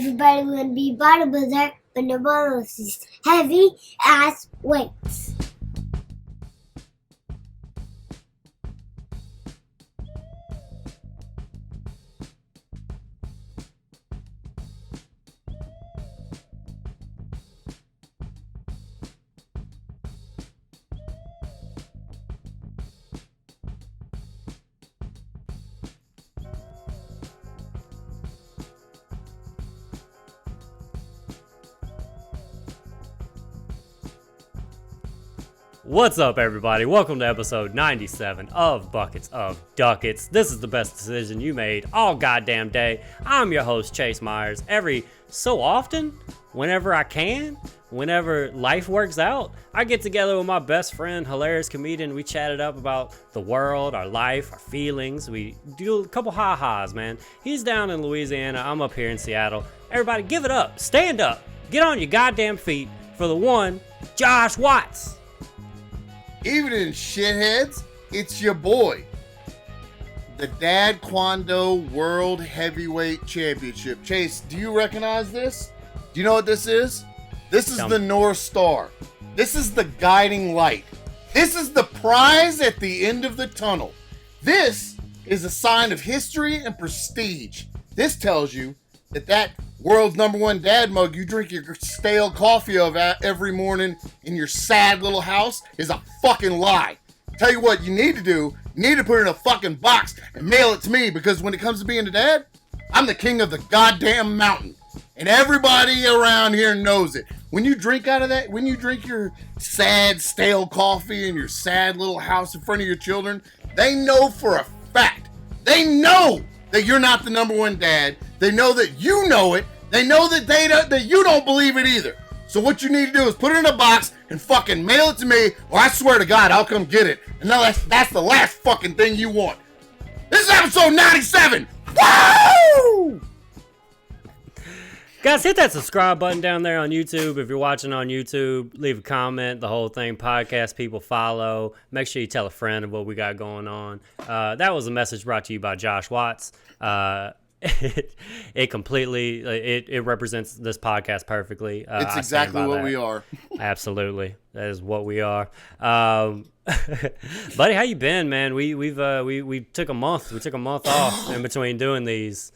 Everybody want to be bodybuilder, but nobody wants these heavy ass weights. What's up, everybody? Welcome to episode 97 of Buckets of Duckets. This is the best decision you made all goddamn day. I'm your host, Chase Myers. Every so often, whenever I can, whenever life works out, I get together with my best friend, hilarious comedian. We chat it up about the world, our life, our feelings. We do a couple ha-has, man. He's down in Louisiana. I'm up here in Seattle. Everybody, give it up. Stand up. Get on your goddamn feet for the one, Josh Watts. Evening, shitheads. It's your boy, the Dad Kwando World Heavyweight Championship. Chase, do you recognize this? Do you know what this is? This is the North Star. This is the guiding light. This is the prize at the end of the tunnel. This is a sign of history and prestige. This tells you that world's number one dad mug you drink your stale coffee of every morning in your sad little house is a fucking lie. Tell you what you need to do, you need to put it in a fucking box and mail it to me, because when it comes to being a dad, I'm the king of the goddamn mountain. And everybody around here knows it. When you drink out of that, when you drink your sad stale coffee in your sad little house in front of your children, they know for a fact. They know that you're not the number one dad. They know that you know it. They know that you don't believe it either. So what you need to do is put it in a box and fucking mail it to me, or I swear to God, I'll come get it. And now that's the last fucking thing you want. This is episode 97. Woo! Guys, hit that subscribe button down there on YouTube. If you're watching on YouTube, leave a comment, the whole thing. Podcast people follow. Make sure you tell a friend of what we got going on. That was a message brought to you by Josh Watts. It completely, it represents this podcast perfectly. It's exactly what we are. Absolutely. That is what we are. Buddy, how you been, man? We took a month. We took a month off in between doing these.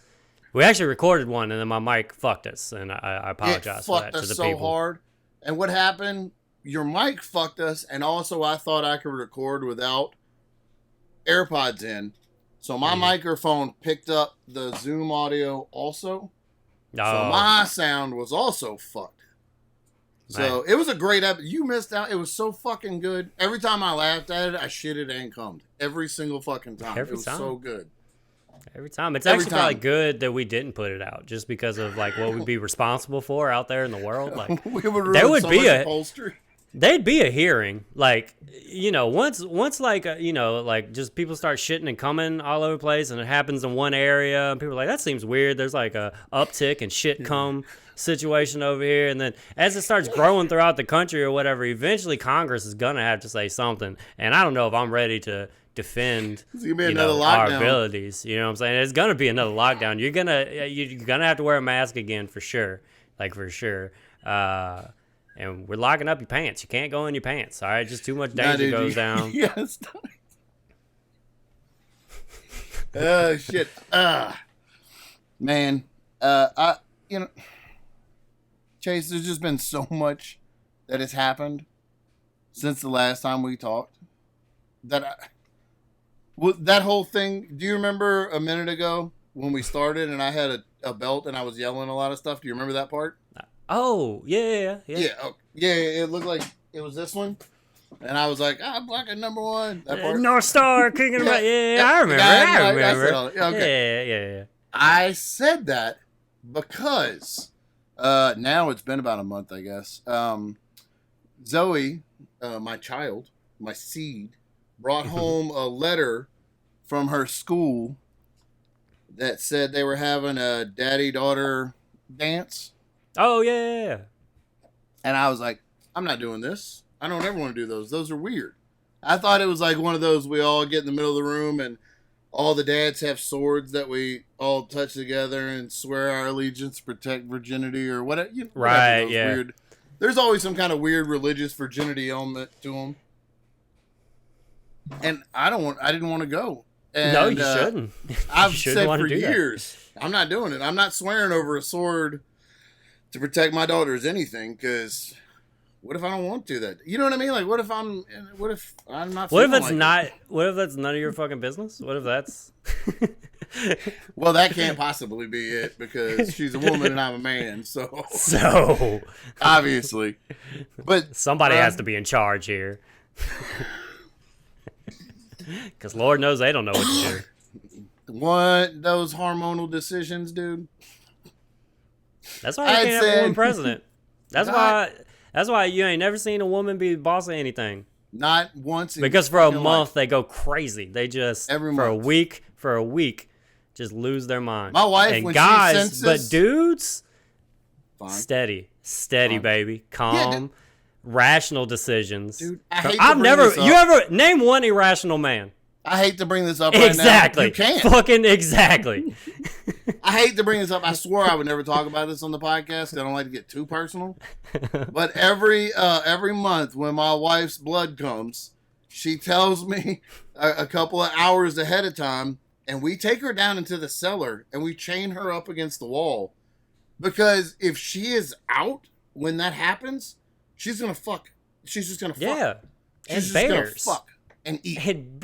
We actually recorded one, and then my mic fucked us, and I apologize for that to the people. It fucked us so hard. And what happened? Your mic fucked us, and also I thought I could record without AirPods in. So my microphone picked up the Zoom audio also. So my sound was also fucked. So it was a great episode. You missed out. It was so fucking good. Every time I laughed at it, I shitted and cummed. Every single fucking time. It was so good. Every time. It's actually probably good that we didn't put it out, just because of like what we'd be responsible for out there in the world. Like there would be upholstery. There'd be a hearing, like, you know, once like, you know, like just people start shitting and coming all over the place, and it happens in one area, and people are like, that seems weird. There's like a uptick in shit cum situation over here, and then as it starts growing throughout the country or whatever, eventually Congress is gonna have to say something, and I don't know if I'm ready to defend our abilities. You know what I'm saying? It's gonna be another lockdown. You're gonna have to wear a mask again for sure, like for sure. And we're locking up your pants. You can't go in your pants. All right, just too much danger goes down. Yes. Oh shit. Man. Chase, there's just been so much that has happened since the last time we talked. That whole thing. Do you remember a minute ago when we started and I had a belt and I was yelling a lot of stuff? Do you remember that part? Oh, yeah. Yeah, it looked like it was this one. And I was like, I'm blocking number one. That part. North Star, King of the I remember. I remember. Okay. Yeah. I said that because now it's been about a month, I guess. Zoe, my child, my seed, brought home a letter from her school that said they were having a daddy-daughter dance. Oh, yeah. And I was like, I'm not doing this. I don't ever want to do those. Those are weird. I thought it was like one of those we all get in the middle of the room and all the dads have swords that we all touch together and swear our allegiance to protect virginity or whatever. Right, yeah. Weird. There's always some kind of weird religious virginity element to them. And I didn't want to go. And, no, you shouldn't. I've said for years, I'm not doing it. I'm not swearing over a sword to protect my daughters anything, because what if I don't want to? That, you know what I mean? Like, what if I'm not? What if it's not? What if that's none of your fucking business? What if that's? Well, that can't possibly be it, because she's a woman and I'm a man. So obviously, but somebody has to be in charge here. Because Lord knows they don't know what to do. What those hormonal decisions, dude? That's why you can't have a woman president. That's why you ain't never seen a woman be boss of anything. Not once. Because for a month they go crazy. They just for a week, just lose their mind. My wife, and when guys, she senses, but dudes, fine. steady, fine. Baby, calm. Yeah, rational decisions. Dude, you ever name one irrational man? I hate to bring this up exactly. right now. You can't. Fucking exactly. I hate to bring this up. I swore I would never talk about this on the podcast. I don't like to get too personal. But every month when my wife's blood comes, she tells me a couple of hours ahead of time, and we take her down into the cellar and we chain her up against the wall, because if she is out when that happens, she's gonna fuck. She's just gonna fuck. Yeah. She's and just bears. gonna fuck and eat. And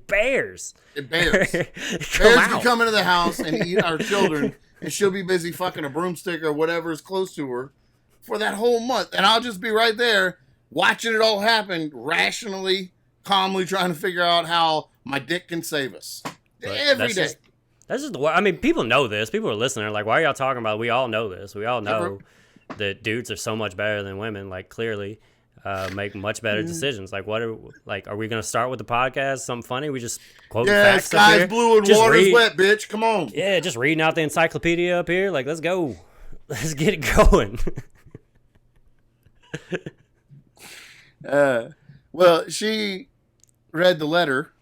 bears. Bears can come into the house and eat our children, and she'll be busy fucking a broomstick or whatever is close to her for that whole month. And I'll just be right there watching it all happen, rationally, calmly trying to figure out how my dick can save us. Every day. That's just the way. I mean, people know this. People are listening. Like, why are y'all talking about it? We all know this. We all know that dudes are so much better than women. Like, clearly, make much better decisions. Like, are we gonna start with the podcast? Something funny? We just quote facts sky's up here? Blue and water's wet, bitch. Come on. Yeah, just reading out the encyclopedia up here. Like, let's go. Let's get it going. Well, she read the letter,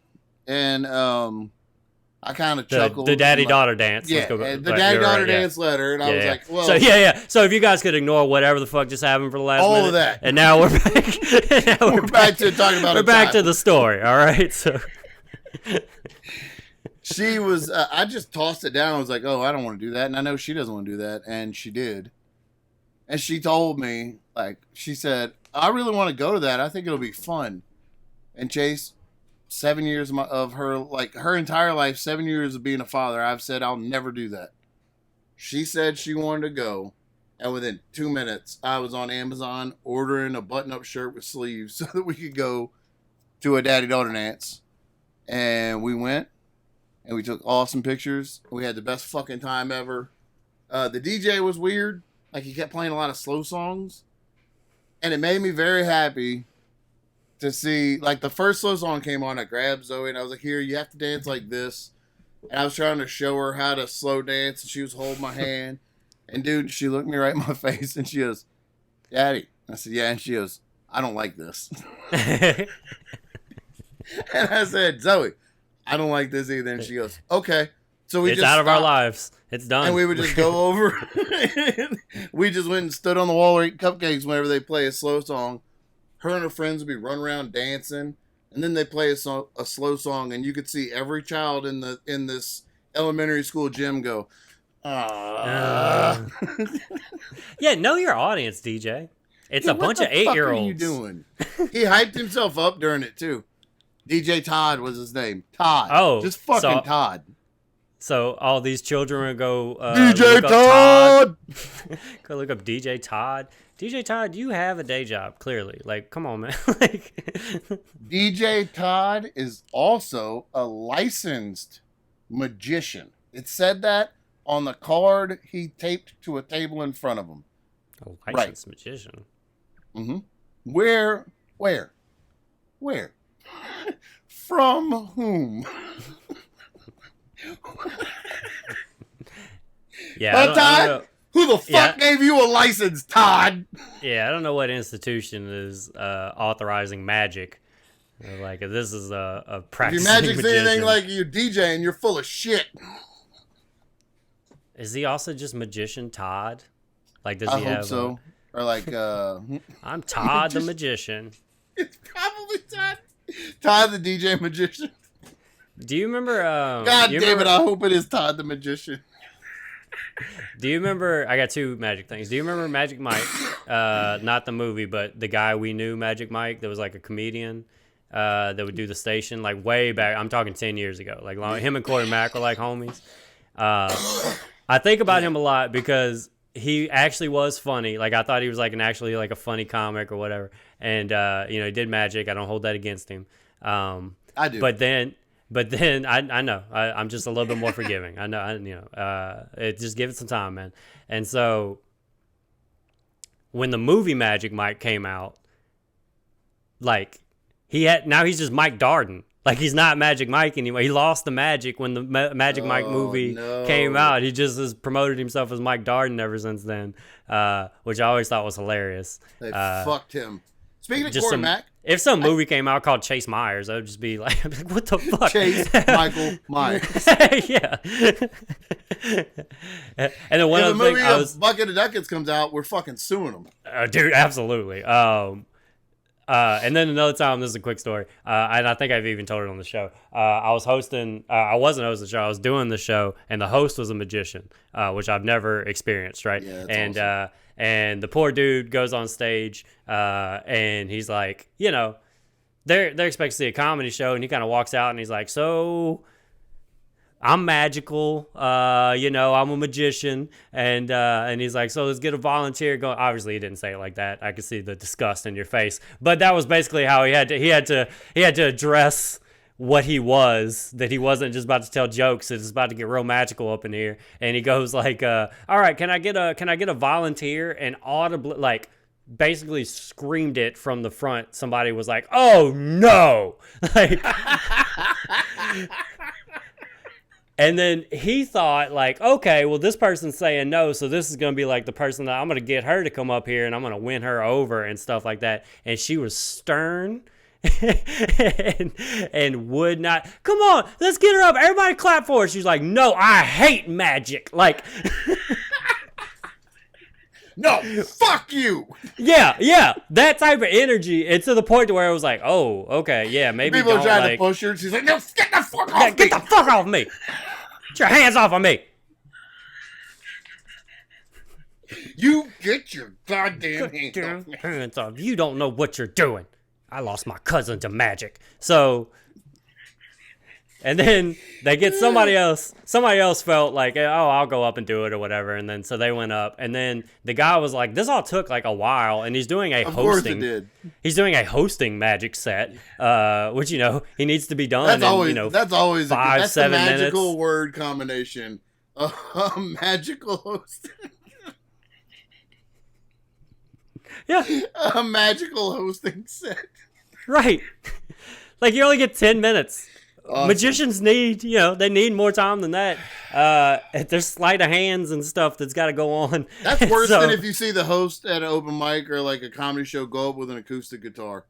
and I kind of chuckled. The daddy-daughter dance. Yeah, the daddy-daughter dance letter, and I was like, well. So, yeah. So if you guys could ignore whatever the fuck just happened for the last minute. All of that. And now we're back. We're back to talking about We're back to the story, all right? So she was, I just tossed it down. I was like, oh, I don't want to do that. And I know she doesn't want to do that. And she did. And she told me, like, she said, I really want to go to that. I think it'll be fun. And Chase, 7 years of her, like her entire life, 7 years of being a father, I've said I'll never do that. She said she wanted to go, and within 2 minutes, I was on Amazon ordering a button-up shirt with sleeves so that we could go to a daddy-daughter dance. And we went, and we took awesome pictures. We had the best fucking time ever. The DJ was weird. Like, he kept playing a lot of slow songs, and it made me very happy to see, like, the first slow song came on. I grabbed Zoe and I was like, here, you have to dance like this. And I was trying to show her how to slow dance, and she was holding my hand. And dude, she looked me right in my face and she goes, Daddy. I said, yeah. And she goes, I don't like this. And I said, Zoe, I don't like this either. And she goes, okay. So it's out of our lives. It's done. And we would just go over. We just went and stood on the wall or eat cupcakes whenever they play a slow song. Her and her friends would be running around dancing, and then they play a slow song, and you could see every child in this elementary school gym go, Yeah, know your audience, DJ. It's a bunch of 8-year-olds. What are you doing? He hyped himself up during it too. DJ Todd was his name. Todd. Oh, just fucking Todd. So all these children would go DJ Todd. Go look up DJ Todd. DJ Todd, you have a day job, clearly. Like, come on, man. Like, DJ Todd is also a licensed magician. It said that on the card he taped to a table in front of him. A licensed magician? Mm-hmm. Where? From whom? Yeah, I don't know. Who the fuck gave you a license, Todd? Yeah, I don't know what institution is authorizing magic. Like, this is a If practicing your magic's magician. anything like you DJing, you're full of shit. Is he also just magician Todd? Like, does I he hope have so. Or like, I'm Todd the magician. It's probably Todd. Todd the DJ magician. Do you remember? God damn it! I hope it is Todd the magician. Do you remember? I got two magic things. Do you remember Magic Mike? Not the movie, but the guy we knew, Magic Mike, that was like a comedian that would do the station like way back. I'm talking 10 years ago. Like him and Corey Mack were like homies. I think about him a lot because he actually was funny. Like, I thought he was like actually like a funny comic or whatever. And he did magic. I don't hold that against him. I do. But then I know I'm just a little bit more forgiving. I know, just give it some time, man. And so when the movie Magic Mike came out, like now he's just Mike Darden. Like, he's not Magic Mike anymore. He lost the magic when the Magic Mike movie came out. He just has promoted himself as Mike Darden ever since then, which I always thought was hilarious. They fucked him. Speaking of Corey Mack, if some movie came out called Chase Myers, I would just be like, what the fuck? Chase Michael Myers. Yeah. And then one if other the movie thing, Bucket of Duckets comes out, we're fucking suing them. Dude, absolutely. And then another time, this is a quick story, and I think I've even told it on the show. I was hosting, I wasn't hosting the show, I was doing the show, and the host was a magician, which I've never experienced, right? Yeah, and awesome. And the poor dude goes on stage, and he's like, they're expecting to see a comedy show, and he kind of walks out, and he's like, so I'm magical, I'm a magician, and he's like, so let's get a volunteer going. Obviously, he didn't say it like that. I could see the disgust in your face, but that was basically how he had to address what he was, that he wasn't just about to tell jokes. It's about to get real magical up in here. And he goes like, all right, can I get a volunteer? And audibly, like, basically screamed it from the front. Somebody was like, oh no. Like, and then he thought, like, okay, well, this person's saying no, so this is going to be like the person that I'm going to get her to come up here and I'm going to win her over and stuff like that. And she was stern and would not, come on, let's get her up. Everybody clap for her. She's like, no, I hate magic. Like, no, fuck you. Yeah, that type of energy. And to the point to where it was like, oh, okay, yeah, maybe people don't, trying like, to push her. She's like, no, get the fuck off me. Get the fuck off me. Get your hands off of me. You get your goddamn hands off me. You don't know what you're doing. I lost my cousin to magic. So, and then they get somebody else. Somebody else felt like, oh, I'll go up and do it or whatever. And then so they went up. And then the guy was like, this all took like a while. And he's doing a Of hosting. course it did. He's doing a hosting magic set, which he needs to be done. That's in, always 5-7 that's the magical minutes. word combination. A magical host. Yeah. A magical hosting set. Right. Like, you only get 10 minutes. Awesome. Magicians need, they need more time than that. There's sleight of hands and stuff that's got to go on. That's worse than if you see the host at an open mic or like a comedy show go up with an acoustic guitar.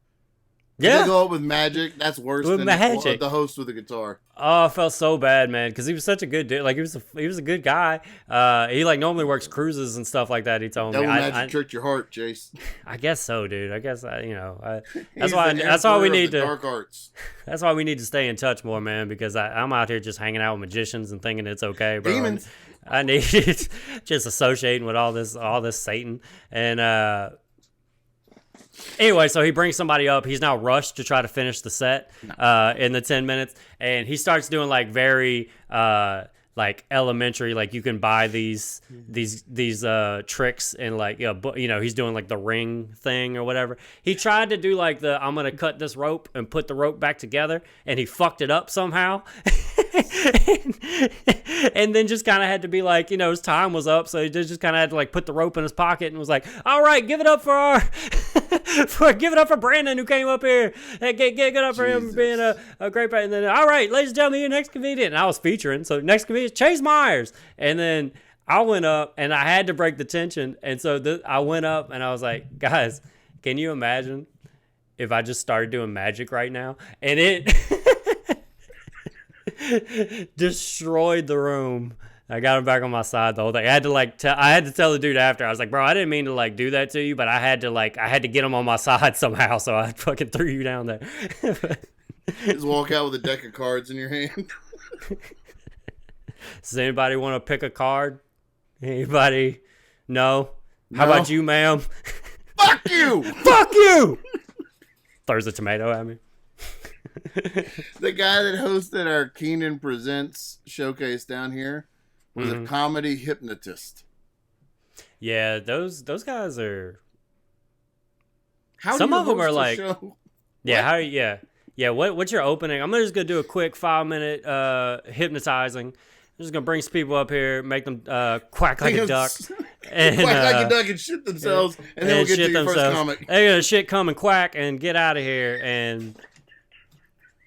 Yeah. They go up with magic. That's worse than the host with a guitar. Oh, I felt so bad, man, because he was such a good dude. Like, he was a good guy. He like normally works cruises and stuff like that. He told me. Magic tricked your heart, Chase. I guess so, dude. I guess that's why we need to. Dark arts. That's why we need to stay in touch more, man. Because I'm out here just hanging out with magicians and thinking it's okay, bro. Demons. I need just associating with all this Satan and. Anyway, so he brings somebody up. He's now rushed to try to finish the set in the 10 minutes. And he starts doing like very like elementary, like you can buy these tricks and like, he's doing like the ring thing or whatever. He tried to do like I'm going to cut this rope and put the rope back together, and he fucked it up somehow. And then just kind of had to be like, his time was up, so he just kind of had to like put the rope in his pocket and was like, all right, give it up for give it up for Brandon, who came up here. Hey, give it up for him being a great person. And then, all right, ladies and gentlemen, your next comedian. And I was featuring, so next comedian, Chase Myers. And then I went up and I had to break the tension. And so I went up and I was like, guys, can you imagine if I just started doing magic right now, and it destroyed the room. I got him back on my side the whole thing. I had to tell the dude after. I was like, bro, I didn't mean to do that to you, but I had to get him on my side somehow, so I fucking threw you down there. Just walk out with a deck of cards in your hand. Does anybody want to pick a card? Anybody? No? How about you, ma'am? Fuck you! Fuck you! Throws a tomato at me. The guy that hosted our Keenan Presents showcase down here was a comedy hypnotist. Yeah, those guys are. How some do you of them host are a like, show? yeah. What's your opening? I'm just gonna do a quick 5-minute hypnotizing. I'm just gonna bring some people up here, make them quack like a duck, and quack like a duck and shit themselves, and then we'll get to your first comic. They're gonna shit, come and quack, and get out of here, and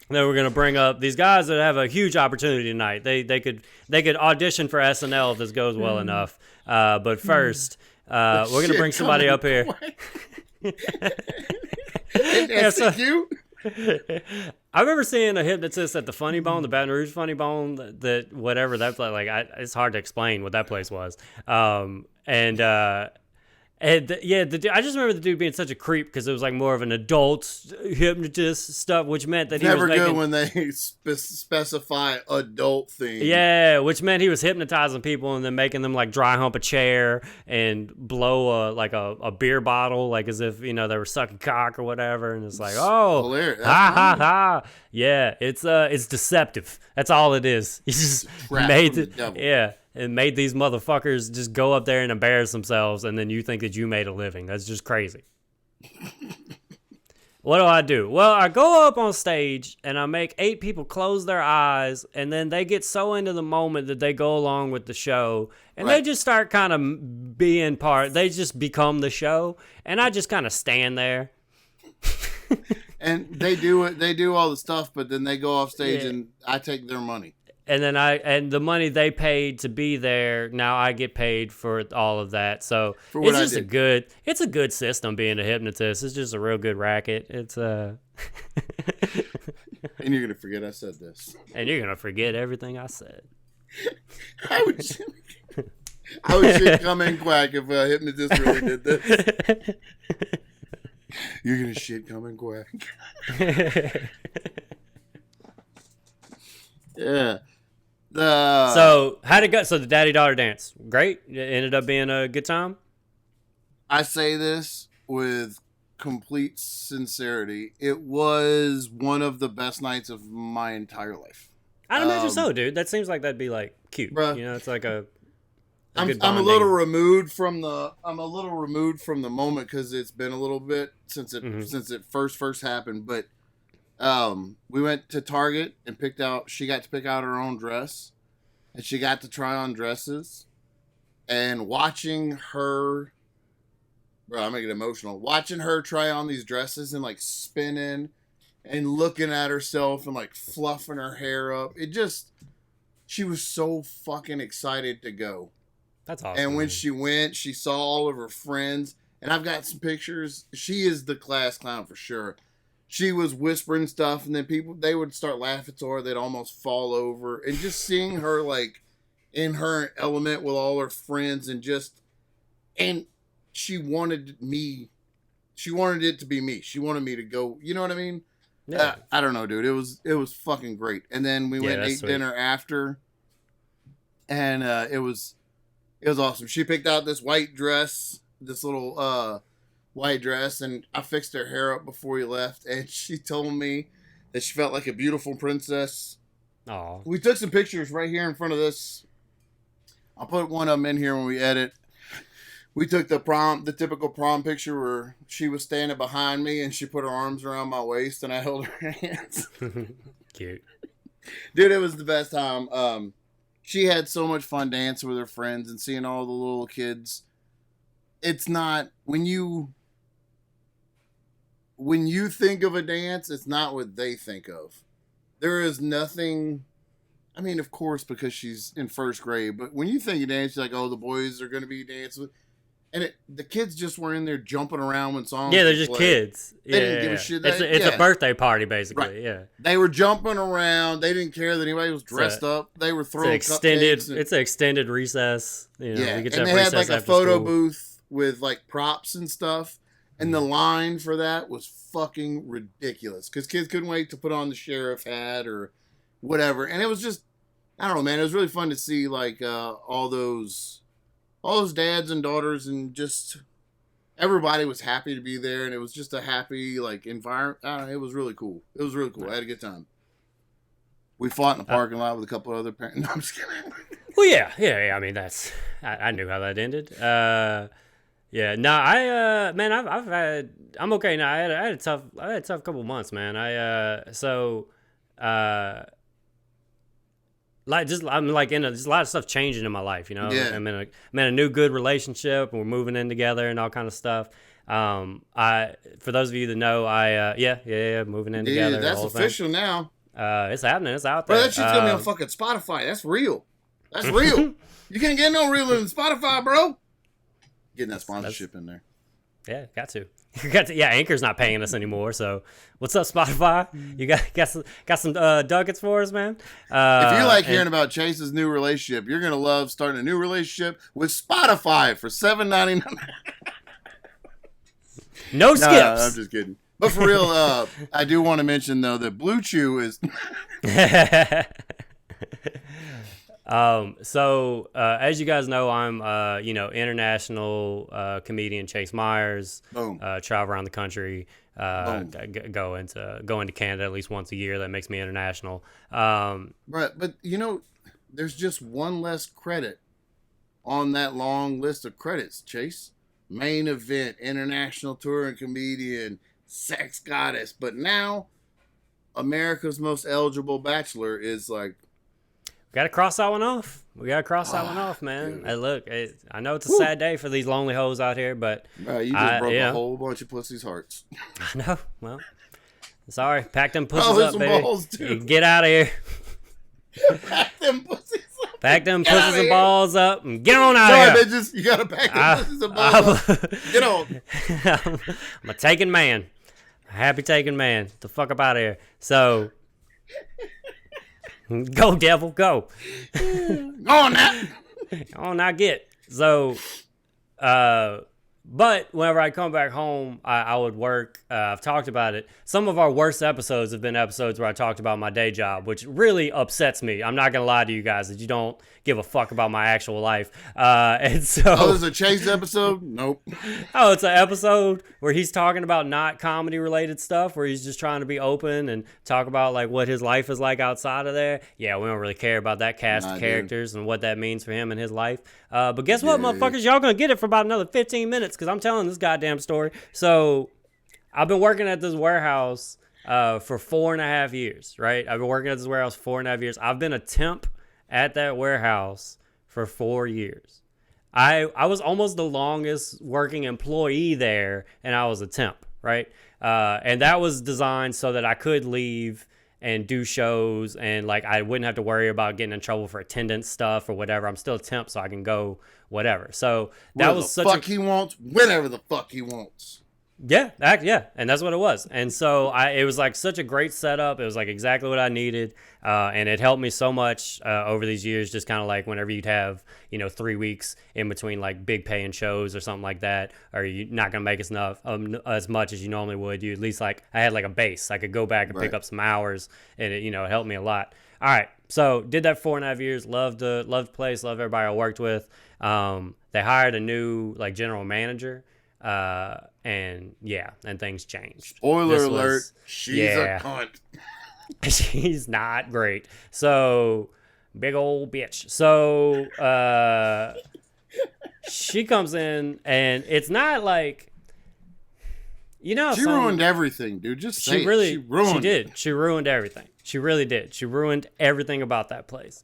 then we're gonna bring up these guys that have a huge opportunity tonight. They could audition for SNL if this goes well enough. But first, we're gonna bring somebody up here. I remember seeing a hypnotist at the Funny Bone, the Baton Rouge Funny Bone. That whatever that's it's hard to explain what that place was. I just remember the dude being such a creep because it was more of an adult hypnotist stuff, which meant that he was making... Never good when they specify adult things. Yeah, which meant he was hypnotizing people and then making them dry hump a chair and blow a beer bottle, as if they were sucking cock or whatever. And it's hilarious. Ha. Yeah, it's deceptive. That's all it is. He just made it. Yeah. And made these motherfuckers just go up there and embarrass themselves, and then you think that you made a living. That's just crazy. What do? Well, I go up on stage, and I make 8 people close their eyes, and then they get so into the moment that they go along with the show, and they just start kind of being part. They just become the show, and I just kind of stand there. And they do all the stuff, but then they go off stage, and I take their money. And then the money they paid to be there, now I get paid for all of that. So it's just a good system being a hypnotist. It's just a real good racket. It's And you're gonna forget I said this. And you're gonna forget everything I said. I would shit come in quack if a hypnotist really did this. You're gonna shit come in quack. Yeah. So how'd it go? So the daddy-daughter dance, great? It ended up being a good time? I say this with complete sincerity. It was one of the best nights of my entire life. I'd imagine so, dude. That seems like that'd be cute. Bruh, it's like a I'm a little removed from the moment because it's been a little bit since it first happened, but we went to Target and she got to pick out her own dress, and she got to try on dresses, and watching her, bro, I'm gonna get emotional. Watching her try on these dresses and spinning and looking at herself and fluffing her hair up. She was so fucking excited to go. That's awesome. And when she went, she saw all of her friends, and I've got some pictures. She is the class clown for sure. She was whispering stuff, and then they would start laughing to her. They'd almost fall over. And just seeing her, in her element with all her friends, and she wanted me. She wanted it to be me. She wanted me to go. You know what I mean? Yeah. I don't know, dude. It was fucking great. And then we went and ate dinner after, and it was awesome. She picked out this white dress, this little white dress, and I fixed her hair up before we left, and she told me that she felt like a beautiful princess. Oh, we took some pictures right here in front of this. I'll put one of them in here when we edit. We took the typical prom picture where she was standing behind me and she put her arms around my waist and I held her hands. Cute. Dude, it was the best time. She had so much fun dancing with her friends and seeing all the little kids. It's not when you think of a dance, it's not what they think of. There is nothing. I mean, of course, because she's in first grade, but when you think of dance, you're like, oh, the boys are going to be dancing with. And the kids just were in there jumping around when songs. Yeah, they're just kids. They didn't give a shit. It's a birthday party, basically. Right. Yeah. They were jumping around. They didn't care that anybody was dressed up. They were throwing cupcakes. It's an extended recess. You know, yeah, and they had like a photo booth with like props and stuff. And the line for that was fucking ridiculous because kids couldn't wait to put on the sheriff hat or whatever. And it was just, I don't know, man. It was really fun to see like all those dads and daughters, and just everybody was happy to be there. And it was just a happy like environment. I don't know, it was really cool. It was really cool. I had a good time. We fought in the parking lot with a couple of other parents. No, I'm just kidding. Well, yeah. I mean, I knew how that ended. Yeah, no, I'm okay now. I had a tough couple months, man. I'm like in there's a lot of stuff changing in my life, you know. Yeah. I'm in a new good relationship, and we're moving in together and all kind of stuff. For those of you that know, moving in together. That's official now. It's happening. It's out there. Bro, that shit's gonna be on fucking Spotify. That's real. That's real. You can't get no realer than Spotify, bro. Getting that sponsorship in there. Yeah, got to. Yeah, Anchor's not paying us anymore. So, what's up, Spotify? You got some duckets for us, man. If you like hearing about Chase's new relationship, you're gonna love starting a new relationship with Spotify for $7.99. No skips. No, I'm just kidding. But for real, I do want to mention though that Blue Chew is. As you guys know, I'm international comedian Chase Myers. Boom. Travel around the country. Go into Canada at least once a year. That makes me international. Right, but there's just one less credit on that long list of credits. Chase, main event, international touring comedian, sex goddess. But now, America's most eligible bachelor is like. Got to cross that one off. We got to cross that one off, man. Hey, look, I know it's a sad day for these lonely hoes out here, but... You just broke a whole bunch of pussies' hearts. I know. Well, sorry. Pack them pussies up, baby. Balls, dude. Get out of here. Pack them pussies up. Pack them pussies and balls up and get on out of here. You got to pack them pussies and balls up. Get on. I'm a taken man. A happy taken man. Get the fuck up out of here. So... Go, devil, go. Go on now. Go on now, get. So, but whenever I come back home, I would work. I've talked about it. Some of our worst episodes have been episodes where I talked about my day job, which really upsets me. I'm not going to lie to you guys that you don't give a fuck about my actual life. And so. Oh, there's a Chase episode? Nope. Oh, it's an episode where he's talking about not comedy related stuff, where he's just trying to be open and talk about like what his life is like outside of there. Yeah, we don't really care about that cast of characters and what that means for him and his life. But guess what, motherfuckers? Y'all gonna get it for about another 15 minutes because I'm telling this goddamn story. So I've been working at this warehouse for 4.5 years, right? I've been working at this warehouse for 4.5 years. I've been a temp at that warehouse for 4 years. I was almost the longest working employee there, and I was a temp, right? And that was designed so that I could leave and do shows, and like I wouldn't have to worry about getting in trouble for attendance stuff or whatever. I'm still a temp, so I can go whatever. So that was such he wants, whenever the fuck he wants. Yeah, and that's what it was. And so it was like such a great setup. It was like exactly what I needed, and it helped me so much over these years. Just kind of like whenever you'd have 3 weeks in between like big paying shows or something like that, or you're not gonna make as much as you normally would. You at least like I had like a base. I could go back and pick up some hours, and it helped me a lot. All right, so did that 4.5 years. Loved the place. Loved everybody I worked with. They hired a new like general manager. And things changed. Spoiler alert, she's a cunt. She's not great. So, big old bitch. So, she comes in, and it's not like, she ruined everything, dude. Just say she really, she ruined She did. She ruined everything. She really did. She ruined everything about that place.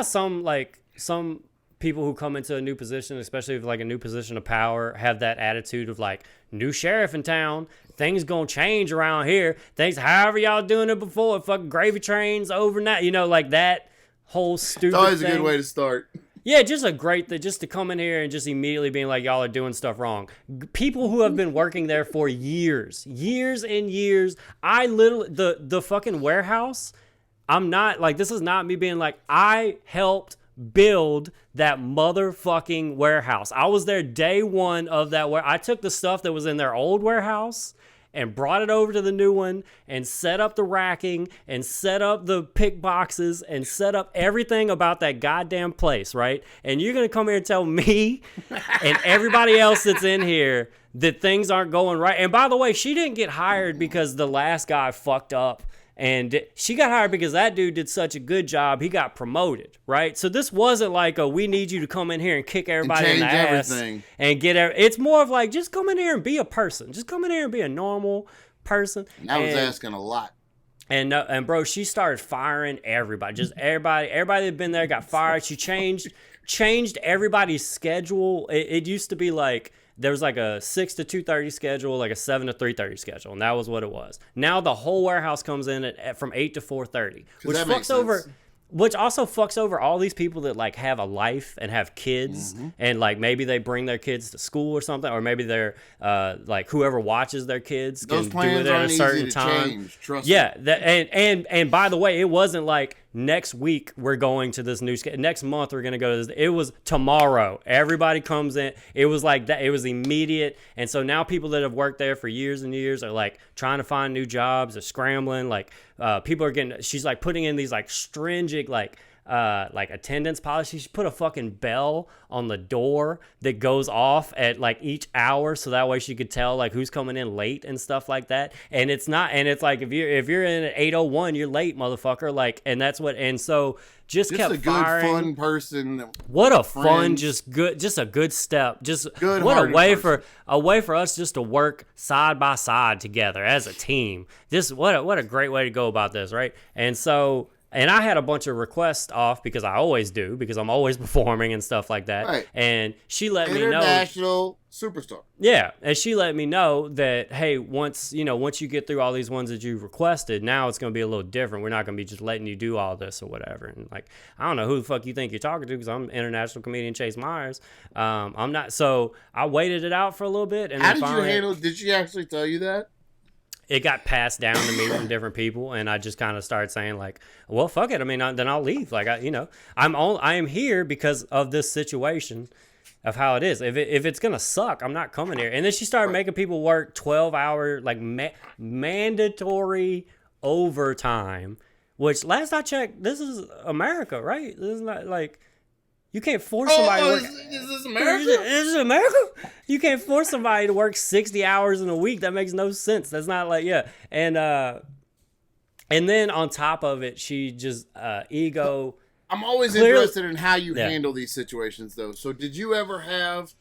Some people who come into a new position, especially with like a new position of power, have that attitude of like, new sheriff in town, things gonna change around here. Things, however y'all doing it before, fucking gravy trains overnight, like that whole stupid It's always thing. a good way to start. Yeah, just a great thing, just to come in here and just immediately being like, y'all are doing stuff wrong. People who have been working there for years and years. I literally, the fucking warehouse, I'm not, like, this is not me being like, I helped build that motherfucking warehouse. I was there day one of that I took the stuff that was in their old warehouse and brought it over to the new one and set up the racking and set up the pick boxes and set up everything about that goddamn place, right? And you're going to come here and tell me and everybody else that's in here that things aren't going right. And by the way, she didn't get hired because the last guy fucked up. And she got hired because that dude did such a good job. He got promoted, right? So this wasn't like we need you to come in here and kick everybody in the ass and get it's more of like, just come in here and be a person. Just come in here and be a normal person. And I was asking a lot. And bro, she started firing everybody. Just everybody that been there got fired. She changed everybody's schedule. It used to be like, there was like a 6 to 2:30 schedule, like a 7 to 3:30 schedule, and that was what it was. Now the whole warehouse comes in from 8 to 4:30, which also fucks over all these people that like have a life and have kids, and like maybe they bring their kids to school or something, or maybe they're like whoever watches their kids can do it at a certain time. Trust me. And by the way, it wasn't like next week we're going to this new next month we're going to go to this. It was tomorrow. Everybody comes in. It was like that. It was immediate. And so now people that have worked there for years and years are like trying to find new jobs, are scrambling. Like people are getting, she's like putting in these like stringent like attendance policy. She put a fucking bell on the door that goes off at like each hour, so that way she could tell like who's coming in late and stuff like that. And it's like if you're in at 8:01, you're late, motherfucker. Like, and that's what. And so just kept a good firing. Fun person. What a fun, just a good step. Just good. What a way for us just to work side by side together as a team. Just what a great way to go about this, right? And so. And I had a bunch of requests off because I always do, because I'm always performing and stuff like that. Right. And she let me know. International superstar. Yeah. And she let me know that, hey, once you get through all these ones that you've requested, now it's going to be a little different. We're not going to be just letting you do all this or whatever. And like, I don't know who the fuck you think you're talking to, because I'm international comedian Chase Myers. I'm not. So I waited it out for a little bit. And how did you handle? Did she actually tell you that? It got passed down to me from different people, and I just kind of started saying like, well, fuck it. I mean, then I'll leave. Like, I am here because of this situation of how it is. If it's going to suck, I'm not coming here. And then she started making people work 12-hour, like mandatory overtime, which last I checked, this is America, right? This is not like, you can't force somebody to work. Is this America? Is this America? You can't force somebody to work 60 hours in a week. That makes no sense. That's not like, yeah. And then on top of it, she just ego. I'm always interested in how you handle these situations, though. So did you ever have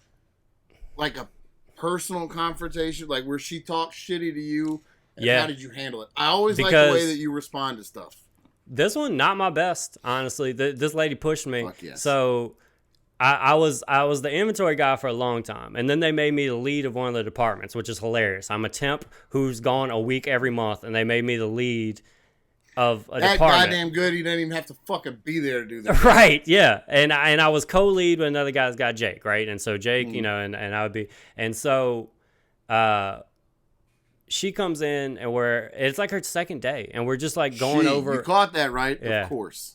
like a personal confrontation, like where she talked shitty to you? And how did you handle it? I always like the way that you respond to stuff. This one, not my best, honestly. This lady pushed me. Fuck yes. So I was the inventory guy for a long time. And then they made me the lead of one of the departments, which is hilarious. I'm a temp who's gone a week every month, and they made me the lead of a department. That goddamn good, you didn't even have to fucking be there to do that. Right, yeah. And I was co-lead with another guy's got Jake, right? And so Jake, and I would be. And so she comes in, and it's like her second day, and we're just like going over. You caught that right, yeah. Of course.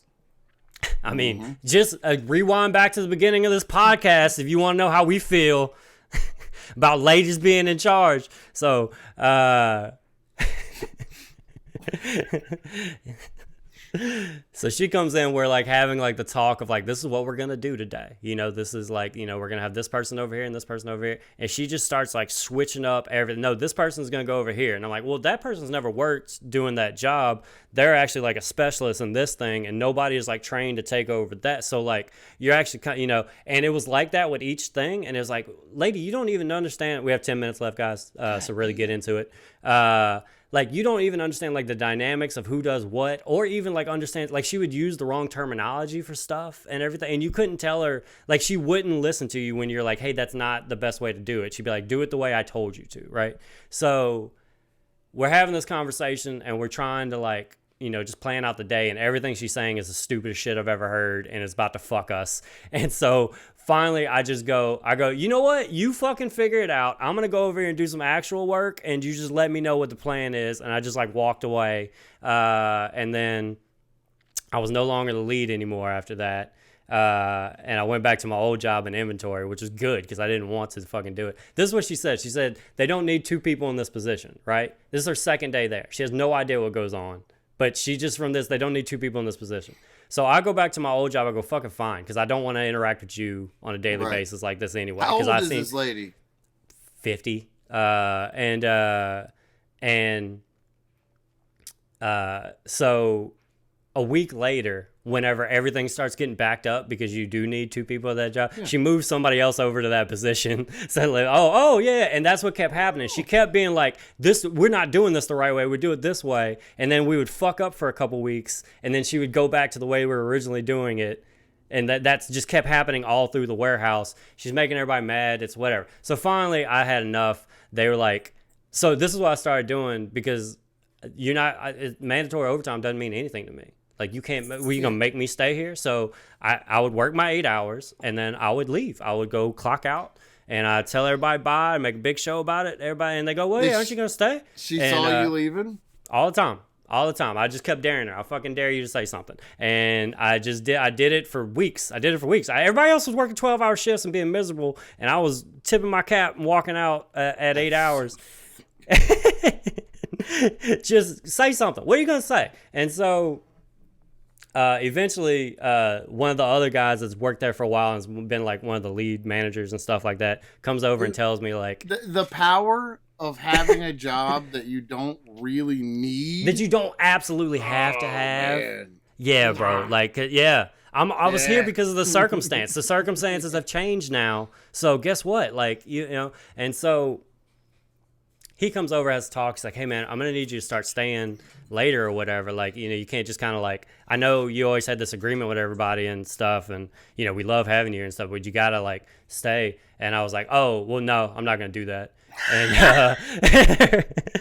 I mean, just rewind back to the beginning of this podcast if you want to know how we feel about ladies being in charge. So, so she comes in, we're like having like the talk of like, this is what we're going to do today. This is like, we're going to have this person over here and this person over here. And she just starts like switching up everything. No, this person's going to go over here. And I'm like, well, that person's never worked doing that job. They're actually like a specialist in this thing, and nobody is like trained to take over that. So like, you're actually, and it was like that with each thing. And it was like, lady, you don't even understand. We have 10 minutes left, guys. So really get into it. Like, you don't even understand, like, the dynamics of who does what, or even, like, understand, like, she would use the wrong terminology for stuff and everything, and you couldn't tell her, like, she wouldn't listen to you when you're like, hey, that's not the best way to do it. She'd be like, do it the way I told you to, right? So we're having this conversation, and we're trying to, like, just playing out the day, and everything she's saying is the stupidest shit I've ever heard, and it's about to fuck us. And so finally I go, you know what? You fucking figure it out. I'm going to go over here and do some actual work, and you just let me know what the plan is. And I just like walked away. And then I was no longer the lead anymore after that. And I went back to my old job in inventory, which was good because I didn't want to fucking do it. This is what she said. She said, they don't need 2 people in this position, right? This is her second day there. She has no idea what goes on. But she just from this, they don't need 2 people in this position. So I go back to my old job. I go, fucking fine, because I don't want to interact with you on a daily basis like this anyway. How old is this lady? 50. So a week later, whenever everything starts getting backed up because you do need 2 people at that job, she moves somebody else over to that position. So like, oh yeah, and that's what kept happening. She kept being like, we're not doing this the right way. We do it this way, and then we would fuck up for a couple weeks, and then she would go back to the way we were originally doing it, and that's just kept happening all through the warehouse. She's making everybody mad. It's whatever. So finally, I had enough. They were like, so this is what I started doing because mandatory overtime doesn't mean anything to me. Like, you can't, were you going to make me stay here? So I would work my 8 hours, and then I would leave. I would go clock out, and I'd tell everybody bye, make a big show about it. Everybody, and they go, well, yeah, aren't you going to stay? She saw you leaving? All the time. I just kept daring her. I fucking dare you to say something. And I did it for weeks. Everybody else was working 12-hour shifts and being miserable, and I was tipping my cap and walking out at 8 hours. Just say something. What are you going to say? And so eventually, one of the other guys that's worked there for a while and has been like one of the lead managers and stuff like that comes over and tells me like the power of having a job that you don't really need, that you don't absolutely have to have. Man. Yeah, bro. Like, yeah. I was here because of the circumstance. The circumstances have changed now. So guess what? Like, you know, and so he comes over, has talks like, hey man, I'm going to need you to start staying later or whatever. Like, you know, you can't just kind of like, I know you always had this agreement with everybody and stuff. And, you know, we love having you and stuff, but you got to like stay. And I was like, oh, well, no, I'm not going to do that. And,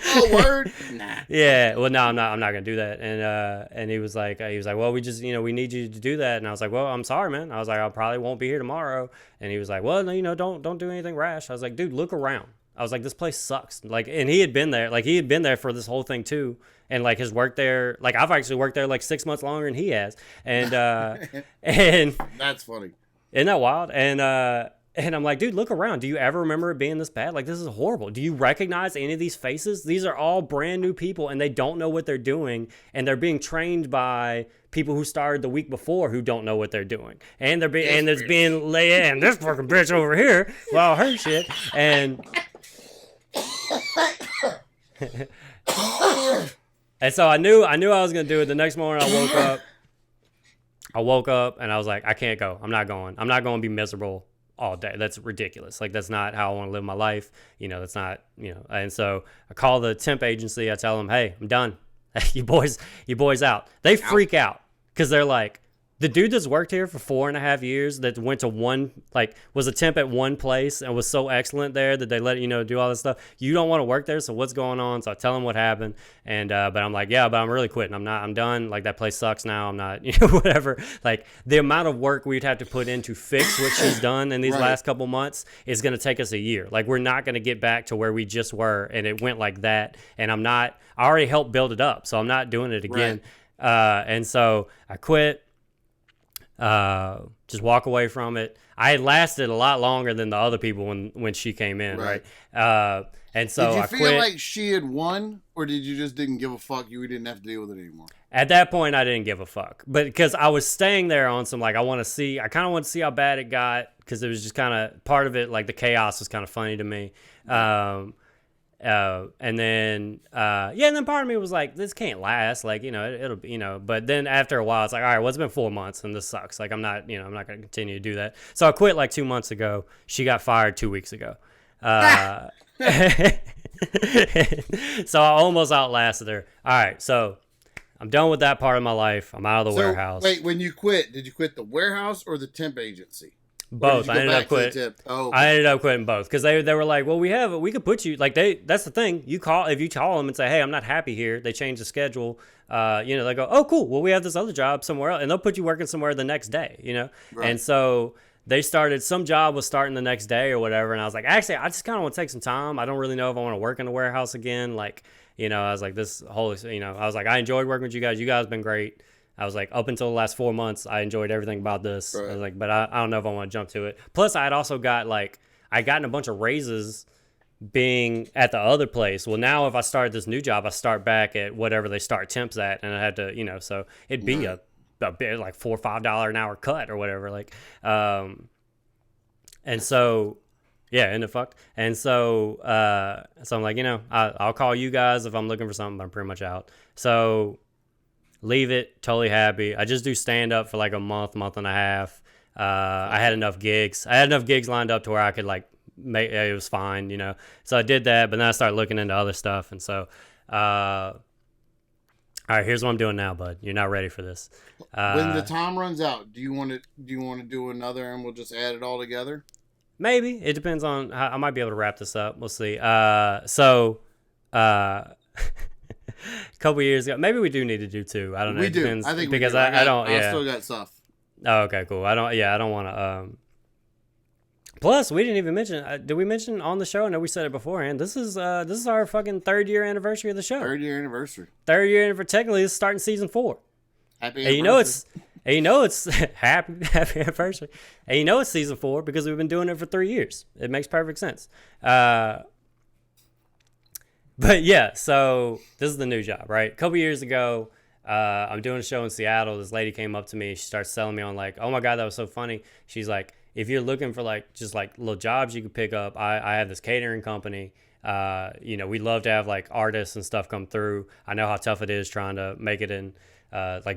oh, word? Nah. Yeah. Well, no, I'm not going to do that. And he was like, well, we just, you know, we need you to do that. And I was like, well, I'm sorry, man. I was like, I probably won't be here tomorrow. And he was like, well, no, you know, don't do anything rash. I was like, dude, look around. I was like, this place sucks. Like, and he had been there for this whole thing too. And like has worked there. Like, I've actually worked there like 6 months longer than he has. And, and that's funny. Isn't that wild? And I'm like, dude, look around. Do you ever remember it being this bad? Like, this is horrible. Do you recognize any of these faces? These are all brand new people, and they don't know what they're doing, and they're being trained by people who started the week before who don't know what they're doing. And they're being, and it's being laid in this fucking bitch over here. Well, her shit. And and so I knew I was gonna do it. The next morning, I woke up, and I was like, I can't go. I'm not going. I'm not going to be miserable all day. That's ridiculous. Like, that's not how I want to live my life. You know, that's not, you know. And so I call the temp agency. I tell them, hey, I'm done. you boys out. They freak out because they're like, the dude that's worked here for 4.5 years that went to was a temp at one place and was so excellent there that they let, you know, do all this stuff. You don't want to work there. So what's going on? So I tell them what happened. And, but I'm like, yeah, but I'm really quitting. I'm done. Like, that place sucks now. I'm not, you know, whatever. Like, the amount of work we'd have to put in to fix what she's done in these last couple months is going to take us a year. Like, we're not going to get back to where we just were. And it went like that. And I already helped build it up. So I'm not doing it again. Right. And so I quit. Just walk away from it. I had lasted a lot longer than the other people when she came in, right? And so did you I feel quit. like she had won, or did you just didn't give a fuck? You didn't have to deal with it anymore. At that point, I didn't give a fuck, but because I was staying there on some like I kind of want to see how bad it got because it was just kind of part of it. Like, the chaos was kind of funny to me. And then part of me was like, this can't last. Like, you know, it'll be, you know, but then after a while, it's like, all right, well, it's been 4 months and this sucks. Like, I'm not going to continue to do that. So I quit like 2 months ago. She got fired 2 weeks ago. So I almost outlasted her. All right. So I'm done with that part of my life. I'm out of the warehouse. Wait, when you quit, did you quit the warehouse or the temp agency? Both. I ended up quitting. Oh, okay. I ended up quitting both because they were like, well, we could put you like that's the thing. If you call them and say, hey, I'm not happy here. They change the schedule. They go, oh, cool. Well, we have this other job somewhere else, and they'll put you working somewhere the next day. Right. And so they started. Some job was starting the next day or whatever, and I was like, actually, I just kind of want to take some time. I don't really know if I want to work in a warehouse again. Like, I was like, this whole, I was like, I enjoyed working with you guys. You guys have been great. I was like, up until the last 4 months, I enjoyed everything about this. Right. I was like, but I don't know if I want to jump to it. Plus, I had also got I'd gotten a bunch of raises being at the other place. Well, now if I start this new job, I start back at whatever they start temps at. And I had to, so it'd be a bit like $4 or $5 an hour cut or whatever. And so, yeah, isn't it fucked? And so, I'm like, I'll call you guys if I'm looking for something, but I'm pretty much out. So, leave it, totally happy. I just do stand-up for like a month and a half. I had enough gigs. I had enough gigs lined up to where I could make it was fine, So I did that, but then I started looking into other stuff. And so, all right, here's what I'm doing now, bud. You're not ready for this. When the time runs out, do you want to do another and we'll just add it all together? Maybe. It depends on how I might be able to wrap this up. We'll see. A couple years ago, maybe we do need to do two. I don't know. We do. Depends, I think because we do. I don't. Yeah. I still got stuff. Oh, okay, cool. I don't want to. Plus, we didn't even mention. Did we mention on the show? I know we said it beforehand. This is our fucking 3rd year anniversary of the show. 3rd year anniversary. 3rd year anniversary. Technically, it's starting season 4. Happy anniversary. It's happy anniversary. And it's season 4 because we've been doing it for 3 years. It makes perfect sense. But yeah, so this is the new job, right? A couple years ago, I'm doing a show in Seattle. This lady came up to me. She starts selling me on oh my God, that was so funny. She's like, if you're looking for just little jobs you could pick up, I have this catering company. We love to have artists and stuff come through. I know how tough it is trying to make it in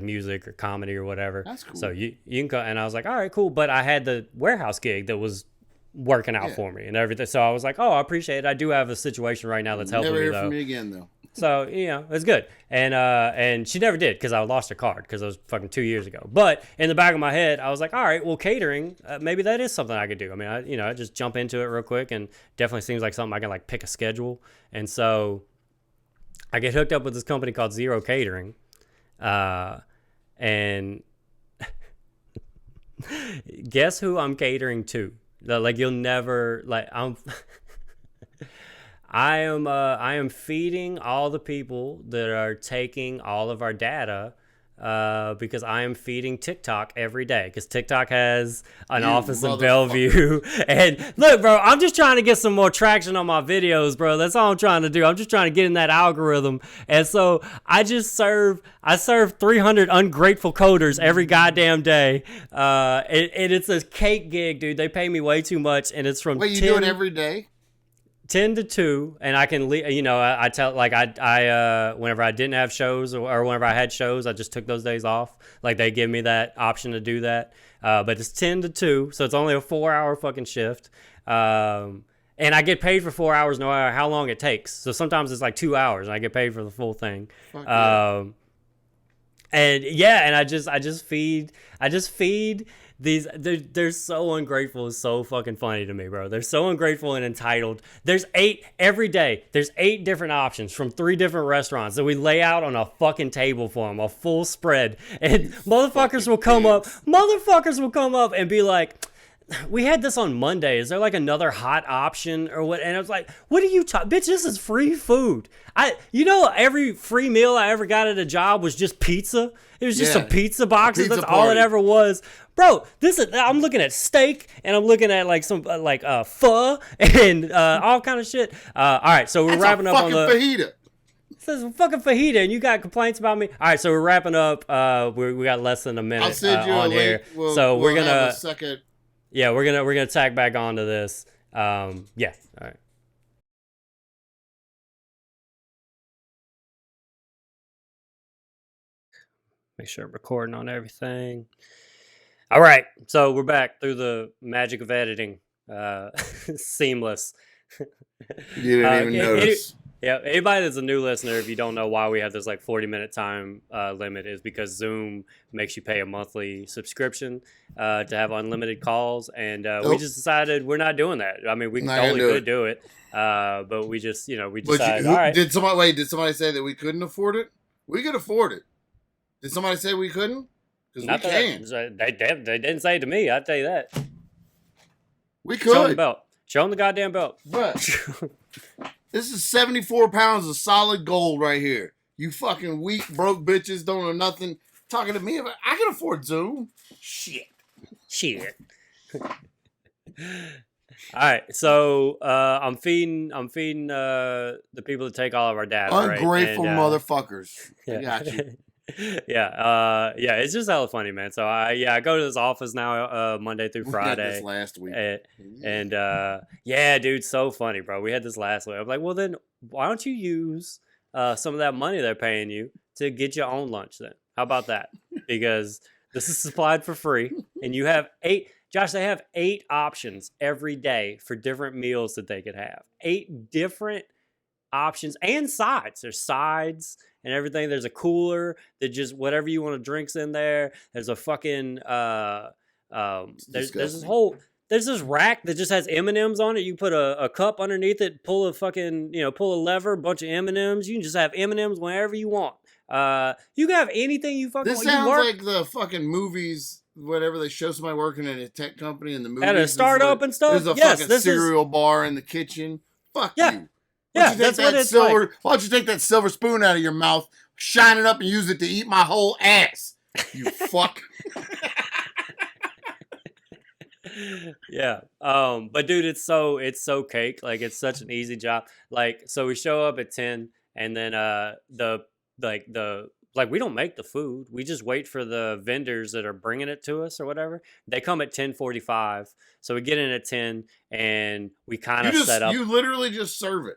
music or comedy or whatever. That's cool. So you can go, and I was like, all right, cool. But I had the warehouse gig that was working out for me and everything. So I was like, oh, I appreciate it. I do have a situation right now that's helping me, though. Never hear from me again, though. So, it's good. And she never did because I lost her card because it was fucking 2 years ago. But in the back of my head, I was like, all right, well, catering, maybe that is something I could do. I mean, I just jump into it real quick, and definitely seems like something I can pick a schedule. And so I get hooked up with this company called Zero Catering. And guess who I'm catering to? You'll never I am feeding all the people that are taking all of our data because I am feeding TikTok every day because TikTok has an office in Bellevue. And look, bro, I'm just trying to get some more traction on my videos, bro. That's all I'm trying to do. I'm just trying to get in that algorithm. And so I serve 300 ungrateful coders every goddamn day. And it's a cake gig, dude. They pay me way too much, and it's from Wait, you do it every day? 10 to 2, and I can leave. I tell I whenever I didn't have shows or whenever I had shows, I just took those days off. They give me that option to do that. But it's 10 to 2, so it's only a 4-hour fucking shift. And I get paid for 4 hours no matter how long it takes. So sometimes it's 2 hours, and I get paid for the full thing. And I just feed these. They're so ungrateful. It's so fucking funny to me, bro. They're so ungrateful and entitled. There's 8 every day. There's 8 different options from 3 different restaurants that we lay out on a fucking table for them, a full spread. And motherfuckers will come up and be like, we had this on Monday. Is there another hot option or what? And I was like, what are you talking? Bitch, this is free food. Every free meal I ever got at a job was just pizza. It was just some pizza boxes. That's all it ever was. Bro, I'm looking at steak, and I'm looking at some pho and all kind of shit. All right, so we're wrapping up on the fajita. It says fucking fajita, and you got complaints about me. All right, so we're wrapping up. We got less than a minute I'll send you on a here, link. So we're gonna have a second. Yeah, we're gonna tack back onto this. Yeah, all right. Make sure I'm recording on everything. All right, so we're back through the magic of editing. Seamless. You didn't even notice. Yeah, anybody that's a new listener, if you don't know why we have this like 40-minute time limit, is because Zoom makes you pay a monthly subscription to have unlimited calls, and we just decided we're not doing that. I mean, we totally could do it, but we just, we decided. All right. Did somebody say that we couldn't afford it? We could afford it. Did somebody say we couldn't? Because we can. They didn't say it to me. I'll tell you that. We could. Show them the belt. Show them the goddamn belt. But this is 74 pounds of solid gold right here. You fucking weak, broke bitches don't know nothing talking to me about. I can afford Zoom. Shit. All right, so I'm feeding the people that take all of our data. Ungrateful right? motherfuckers. Yeah. I got you. Yeah, it's just hella funny, man. So I go to this office now Monday through Friday. We had this last week. And yeah, dude, so funny, bro. We had this last week. I'm like, well, then why don't you use some of that money they're paying you to get your own lunch then? How about that? Because this is supplied for free, and you have 8. Josh, they have 8 options every day for different meals that they could have. 8 different options and sides. There's sides and everything. There's a cooler that just whatever you want to drinks in there. There's a fucking there's this rack that just has M&Ms on it. You put a cup underneath it, pull a lever, a bunch of M&Ms. You can just have M&Ms whenever you want. You can have anything you fucking want. This sounds like the fucking movies. Whenever they show somebody working at a tech company in the movies, at a startup and stuff. There's a fucking cereal bar in the kitchen. Fuck you. Yeah, that's what it's like. Why don't you take that silver spoon out of your mouth, shine it up, and use it to eat my whole ass? You fuck. Yeah. But dude, it's so cake. Like, it's such an easy job. Like, so we show up at 10, and then we don't make the food. We just wait for the vendors that are bringing it to us or whatever. They come at 10:45. So we get in at 10, and we kind of set up. You literally just serve it.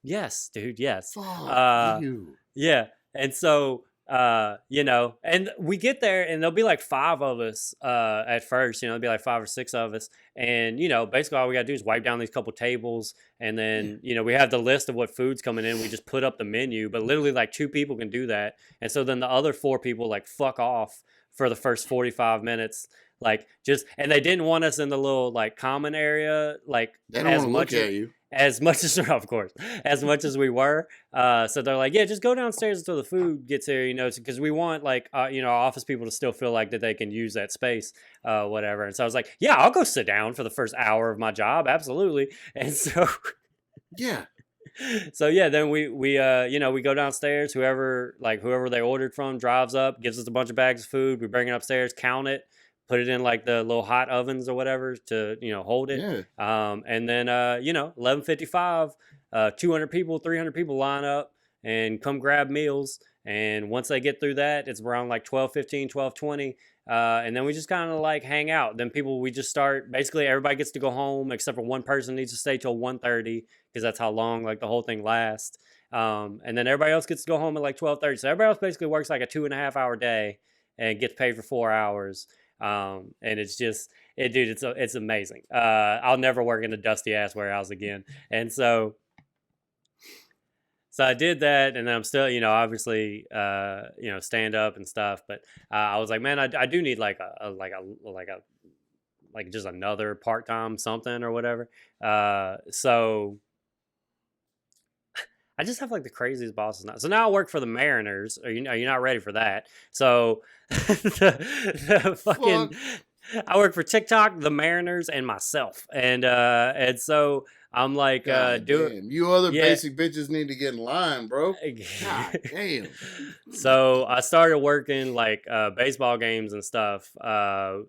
Yes, dude. Yes. Fuck you. Yeah. And so, and we get there, and there'll be like 5 of us at first. There'll be like 5 or 6 of us. And, basically all we got to do is wipe down these couple tables. And then, we have the list of what food's coming in. We just put up the menu. But literally like 2 people can do that. And so then the other 4 people like fuck off for the first 45 minutes. And they didn't want us in the little like common area. Like, they don't want to look at you. As much as, of course, as much as we were. So they're like, yeah, just go downstairs until the food gets here, because we want our office people to still feel like that they can use that space, whatever. And so I was like, yeah, I'll go sit down for the first hour of my job. Absolutely. And so, yeah. So yeah, then we go downstairs, whoever they ordered from drives up, gives us a bunch of bags of food. We bring it upstairs, count it, put it in like the little hot ovens or whatever to, hold it. Yeah. And then, 11:55, 200 people, 300 people line up and come grab meals. And once they get through that, it's around like 12:15, 12:20. And then we just kind of like hang out. Then we just start, basically everybody gets to go home except for one person needs to stay till 1:30 because that's how long like the whole thing lasts. And then everybody else gets to go home at like 12:30. So everybody else basically works like a 2.5 hour day and gets paid for 4 hours. And it's just, dude, it's amazing. I'll never work in a dusty ass warehouse again. And so I did that, and then I'm still, obviously, stand up and stuff. But I was like, man, I do need like just another part-time something or whatever. So I just have like the craziest bosses now. So now I work for the Mariners. Are you not ready for that? So the fucking I work for TikTok, the Mariners, and myself. And so I'm like, you other basic bitches need to get in line, bro. God damn. So I started working like baseball games and stuff,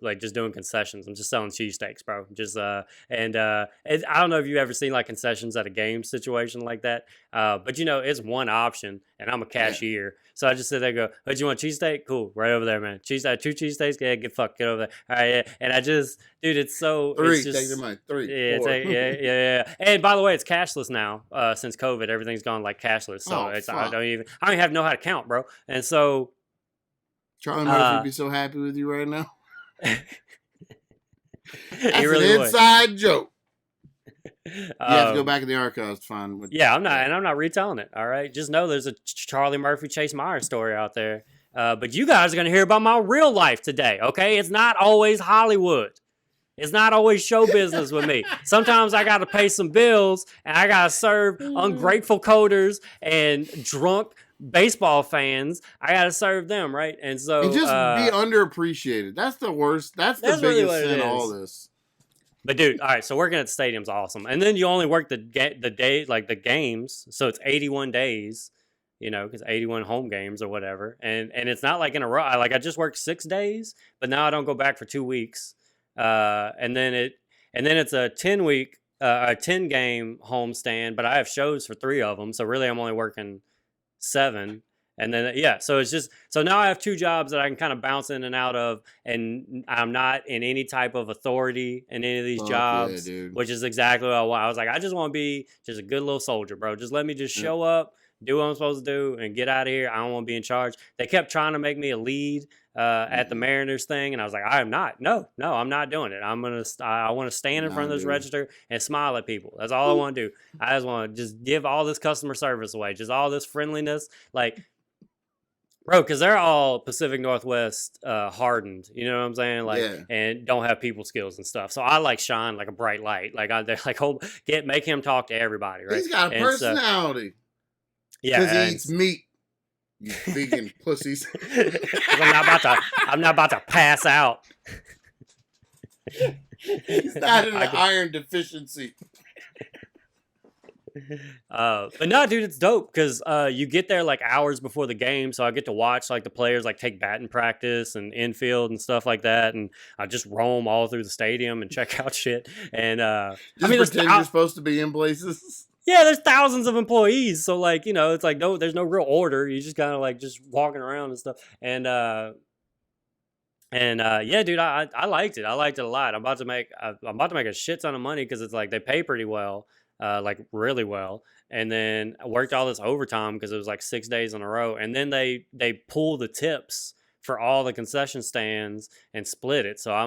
like just doing concessions. I'm just selling cheesesteaks, bro. Just I don't know if you've ever seen like concessions at a game situation like that, but it's one option, and I'm a cashier. Yeah. So I just sit there and go, oh, do you want a cheesesteak? Cool, right over there, man. 2 cheesesteaks? Yeah, get over there. All right, yeah. And I just, dude, it's so... 3, it's just, take your money. 3, yeah, 4. Yeah. And by the way, it's cashless now. Since COVID, everything's gone like cashless. So I don't even know how to count, bro. And so... Charlie Murphy would be so happy with you right now. That's really an inside joke. You have to go back in the archives to find. I'm not retelling it. All right, just know there's a Charlie Murphy, Chase Myers story out there. But you guys are gonna hear about my real life today. Okay, it's not always Hollywood. It's not always show business with me. Sometimes I got to pay some bills and I got to serve ungrateful coders and drunk baseball fans. I got to serve them, right? And so and just be underappreciated. That's the worst. That's the biggest sin of all this. But dude, all right. So working at the stadium's awesome, and then you only work the day, like the games. So it's 81 days, because 81 home games or whatever, and it's not like in a row. I just worked 6 days, but now I don't go back for 2 weeks. And then it's a 10 game homestand, but I have shows for 3 of them. So really I'm only working 7. And then, so it's just, so now I have 2 jobs that I can kind of bounce in and out of, and I'm not in any type of authority in any of these jobs, which is exactly what I want. I was like, I just want to be just a good little soldier, bro. Just let me just show up, do what I'm supposed to do, and get out of here. I don't want to be in charge. They kept trying to make me a lead at the Mariners thing, and I was like, I am not. No, I'm not doing it. I want to stand in front of this register and smile at people. That's all I want to do. I just want to just give all this customer service away, just all this friendliness, like, bro, because they're all Pacific Northwest hardened, you know what I'm saying? Like, and don't have people skills and stuff. So I shine like a bright light. Like they're like, make him talk to everybody, right? He's got a personality. Because he eats meat. You vegan pussies. I'm not about to pass out. He's not in an iron deficiency. But no, dude, it's dope because you get there like hours before the game, so I get to watch like the players like take batting practice and infield and stuff like that, and I just roam all through the stadium and check out shit. And pretend you're supposed to be in places. Yeah, there's thousands of employees, so like it's like there's no real order. You just kind of like just walking around and stuff. And yeah, dude, I liked it. I liked it a lot. I'm about to make a shit ton of money because it's like they pay pretty well, like really well. And then I worked all this overtime because it was like 6 days in a row. And then they pull the tips for all the concession stands and split it. So I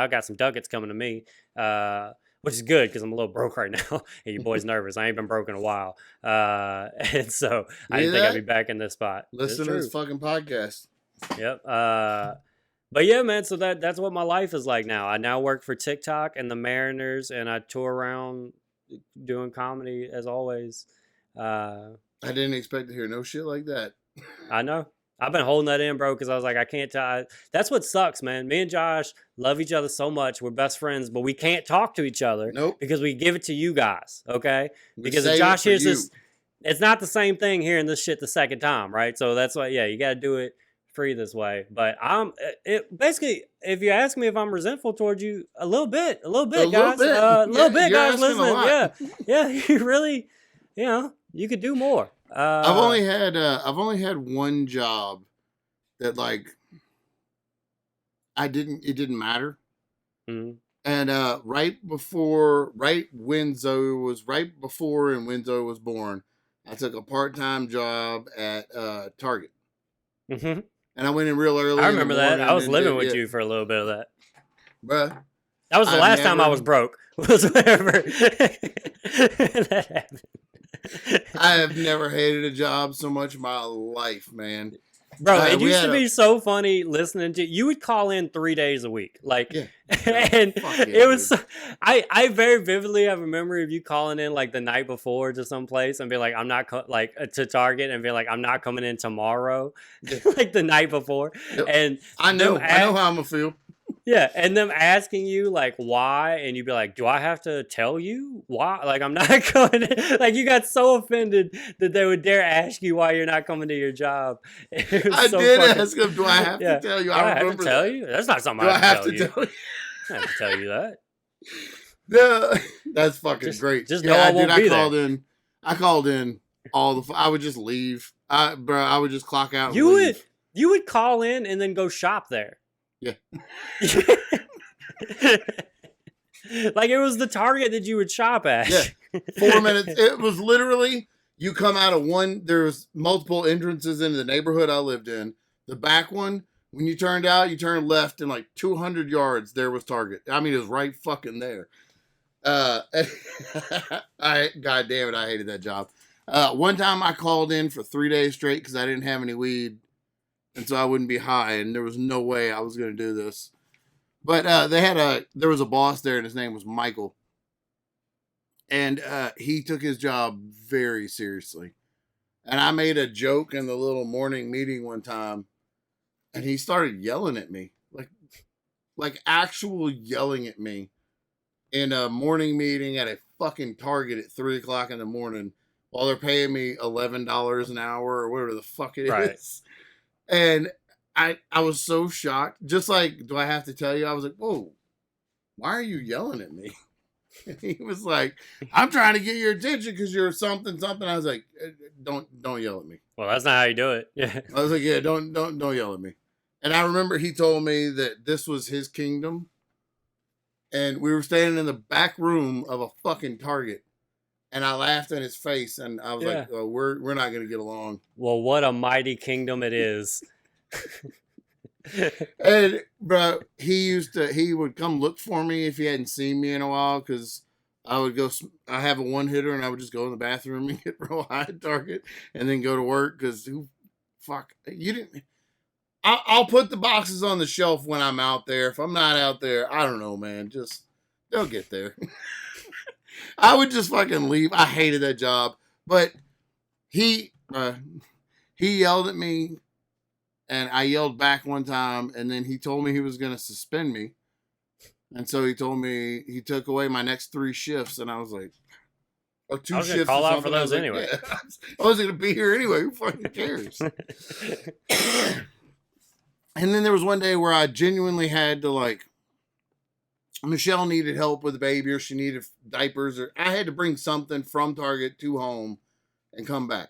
got some ducats coming to me. Which is good because I'm a little broke right now. And your boy's nervous. I ain't been broke in a while. And so I didn't think I'd be back in this spot. Listen to this fucking podcast. Yep. But yeah, man, so that's what my life is like now. I now work for TikTok and the Mariners, and I tour around doing comedy as always. I didn't expect to hear no shit like that. I know. I've been holding that in, bro, because I was like, I can't tell. That's what sucks, man. Me and Josh love each other so much. We're best friends, but we can't talk to each other because we give it to you guys, okay? Because if Josh hears this, it's not the same thing hearing this shit the second time, right? So that's why, you got to do it free this way. But basically, if you ask me if I'm resentful towards you, a little bit, guys. A little bit, guys, listening. Yeah, you really, you could do more. I've only had one job that like it didn't matter. Mm-hmm. And right when Zoe was born, I took a part-time job at Target. Mm-hmm. And I went in real early. I remember that. I was living with you for a little bit of that. Bruh. That was the last time I was broke. Was whenever that happened. I have never hated a job so much in my life, man. Bro, it used to be so funny listening to you. Would call in 3 days a week, like, and it was. So, I very vividly have a memory of you calling in like the night before to some place and be like, I'm not to Target and be like, I'm not coming in tomorrow, like the night before. Yep. And I know how I'm gonna feel. Yeah, and them asking you like why, and you'd be like, "Do I have to tell you why? Like I'm not coming." Like you got so offended that they would dare ask you why you're not coming to your job. I did ask them, "Do I have to tell you?" I have to tell you. That's not something I have to tell you. I have to tell you that. No, that's fucking great. Just know I won't be there. I called in all the. I would just leave. I would just clock out. You would call in and then go shop there. Yeah. Like it was the Target that you would shop at. Yeah. 4 minutes. It was literally you come out of one. There was multiple entrances into the neighborhood I lived in. The back one, when you turned out, you turned left and like 200 yards there was Target. I mean, it was right fucking there. Uh, God damn it, I hated that job. One time I called in for 3 days straight because I didn't have any weed, and so I wouldn't be high, and there was no way I was going to do this. But there was a boss there, and his name was Michael, and he took his job very seriously. And I made a joke in the little morning meeting one time, and he started yelling at me, like actual yelling at me in a morning meeting at a fucking Target at 3:00 in the morning while they're paying me $11 an hour or whatever the fuck it is. And I was so shocked. Just like, do I have to tell you? I was like, whoa, why are you yelling at me? And he was like, I'm trying to get your attention because you're something. I was like, don't yell at me. Well, that's not how you do it. Yeah. I was like, yeah, don't yell at me. And I remember he told me that this was his kingdom. And we were standing in the back room of a fucking Target. And I laughed in his face, and I was like, oh, we're not going to get along. Well, what a mighty kingdom it is. And, bro, he would come look for me if he hadn't seen me in a while, because I have a one-hitter, and I would just go in the bathroom and get real high at Target, and then go to work, because I'll put the boxes on the shelf when I'm out there. If I'm not out there, I don't know, man. Just, they'll get there. I would just fucking leave. I hated that job. But he yelled at me, and I yelled back one time, and then he told me he was going to suspend me. And so he told me he took away my next 3 shifts, and I was like, or 2 shifts. I was going to call out for those anyway. Yeah, I was going to be here anyway. Who fucking cares? And then there was one day where I genuinely had to, like, Michelle needed help with the baby, or she needed diapers, or I had to bring something from Target to home and come back.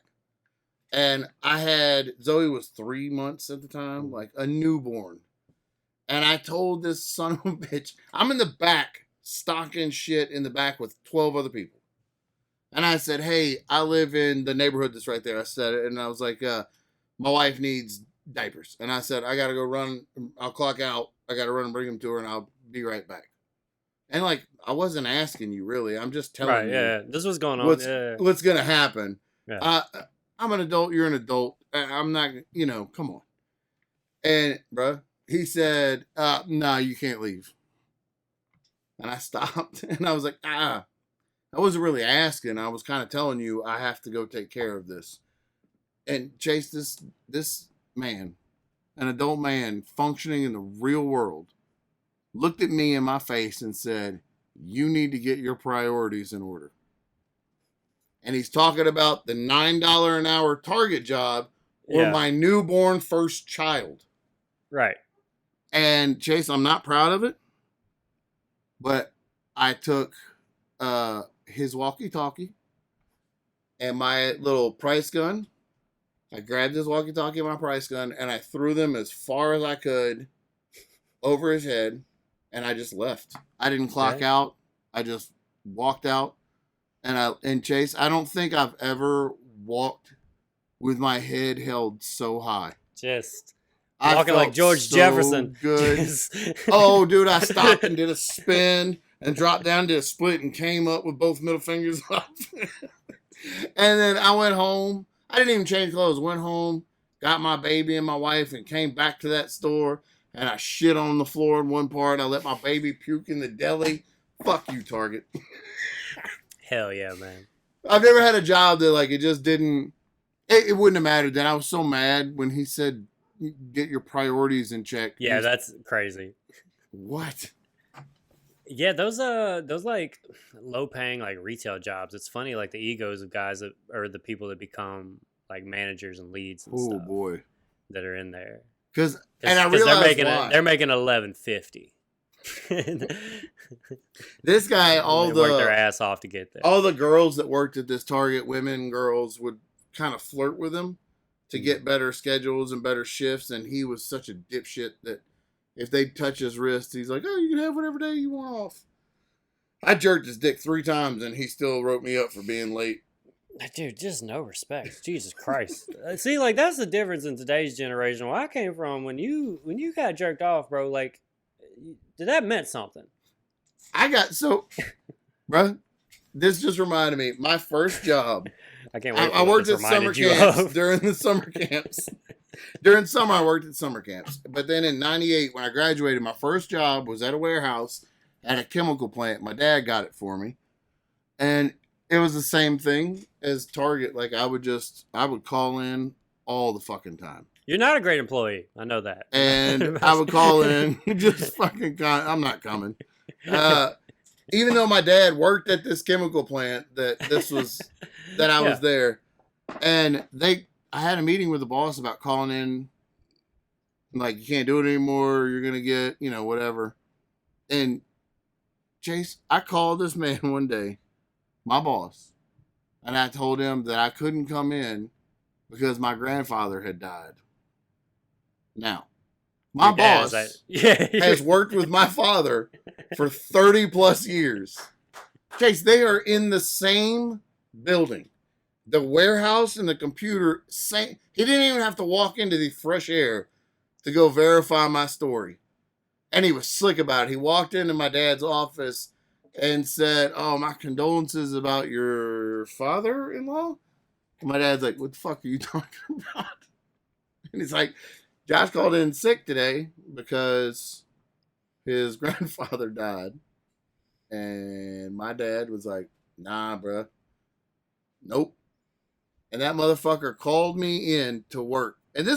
And Zoe was 3 months at the time, like a newborn. And I told this son of a bitch, I'm in the back, stocking shit in the back with 12 other people. And I said, hey, I live in the neighborhood that's right there. I said it, and I was like, my wife needs diapers. And I said, I got to go run. I'll clock out. I got to run and bring them to her, and I'll be right back. And, like, I wasn't asking you, really. I'm just telling you. Yeah. This was going on. What's going to happen. Yeah. I'm an adult. You're an adult. I'm not, come on. And, bro, he said, no, you can't leave. And I stopped. And I was like, I wasn't really asking. I was kind of telling you I have to go take care of this. And Chase, this man, an adult man functioning in the real world, looked at me in my face and said, you need to get your priorities in order. And he's talking about the $9 an hour Target job or my newborn first child. Right. And Chase, I'm not proud of it, but I took his walkie-talkie and my little price gun. I grabbed his walkie-talkie and my price gun, and I threw them as far as I could over his head. And I just left. I didn't clock out. I just walked out. And Chase, I don't think I've ever walked with my head held so high. Just walking like George Jefferson. Good. Oh, dude, I stopped and did a spin and dropped down, did a split, and came up with both middle fingers up. And then I went home. I didn't even change clothes. Went home, got my baby and my wife, and came back to that store. And I shit on the floor in one part. I let my baby puke in the deli. Fuck you, Target. Hell yeah, man. I've never had a job that, like, it just didn't... It wouldn't have mattered then. I was so mad when he said, get your priorities in check. Yeah, that's crazy. What? Yeah, those like low-paying, like, retail jobs. It's funny, like, the egos of guys that are the people that become, like, managers and leads and stuff. Oh, boy. That are in there. And I realized they're making $11.50. This guy, work their ass off to get there. All the girls that worked at this Target, women, girls, would kind of flirt with him to get better schedules and better shifts. And he was such a dipshit that if they'd touch his wrist, he's like, oh, you can have whatever day you want off. I jerked his dick 3 times, and he still wrote me up for being late. Dude, just no respect. Jesus Christ. See, like, that's the difference in today's generation. Where I came from, when you got jerked off, bro, like, that meant something. Bro, this just reminded me. My first job. I can't wait. I worked at summer camps during the summer camps. During summer, I worked at summer camps. But then in 98, when I graduated, my first job was at a warehouse at a chemical plant. My dad got it for me. And it was the same thing as Target. Like, I would call in all the fucking time. You're not a great employee. I know that. And I would call in, just fucking, I'm not coming. Even though my dad worked at this chemical plant, I was there. And I had a meeting with the boss about calling in, like, you can't do it anymore. You're going to get, whatever. And Chase, I called this man one day, my boss, and I told him that I couldn't come in because my grandfather had died. Now, my boss has worked with my father for 30 plus years. Chase, they are in the same building. The warehouse and the computer, same. He didn't even have to walk into the fresh air to go verify my story. And he was slick about it. He walked into my dad's office and said, "Oh, my condolences about your father-in-law." And my dad's like, "What the fuck are you talking about?" And he's like, "Josh called in sick today because his grandfather died." And my dad was like, "Nah, bruh. Nope." And that motherfucker called me in to work. And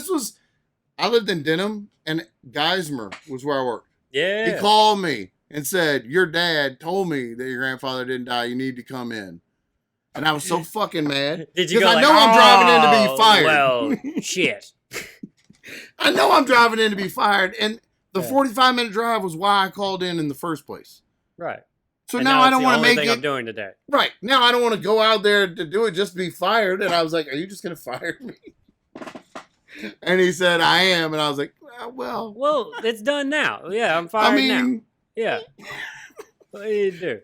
I lived in Denham, and Geismar was where I worked. Yeah. He called me and said, "Your dad told me that your grandfather didn't die. You need to come in." And I was so fucking mad. Did you go I like, know I'm driving in to be fired. Well, shit. I know I'm driving in to be fired. And the 45-minute drive was why I called in the first place. Right. So now I don't want to make it. I'm doing today. Right. Now I don't want to go out there to do it just to be fired. And I was like, "Are you just going to fire me?" And he said, "I am." And I was like, well. Well, it's done now. Yeah, I'm fired now. Yeah. What do you do?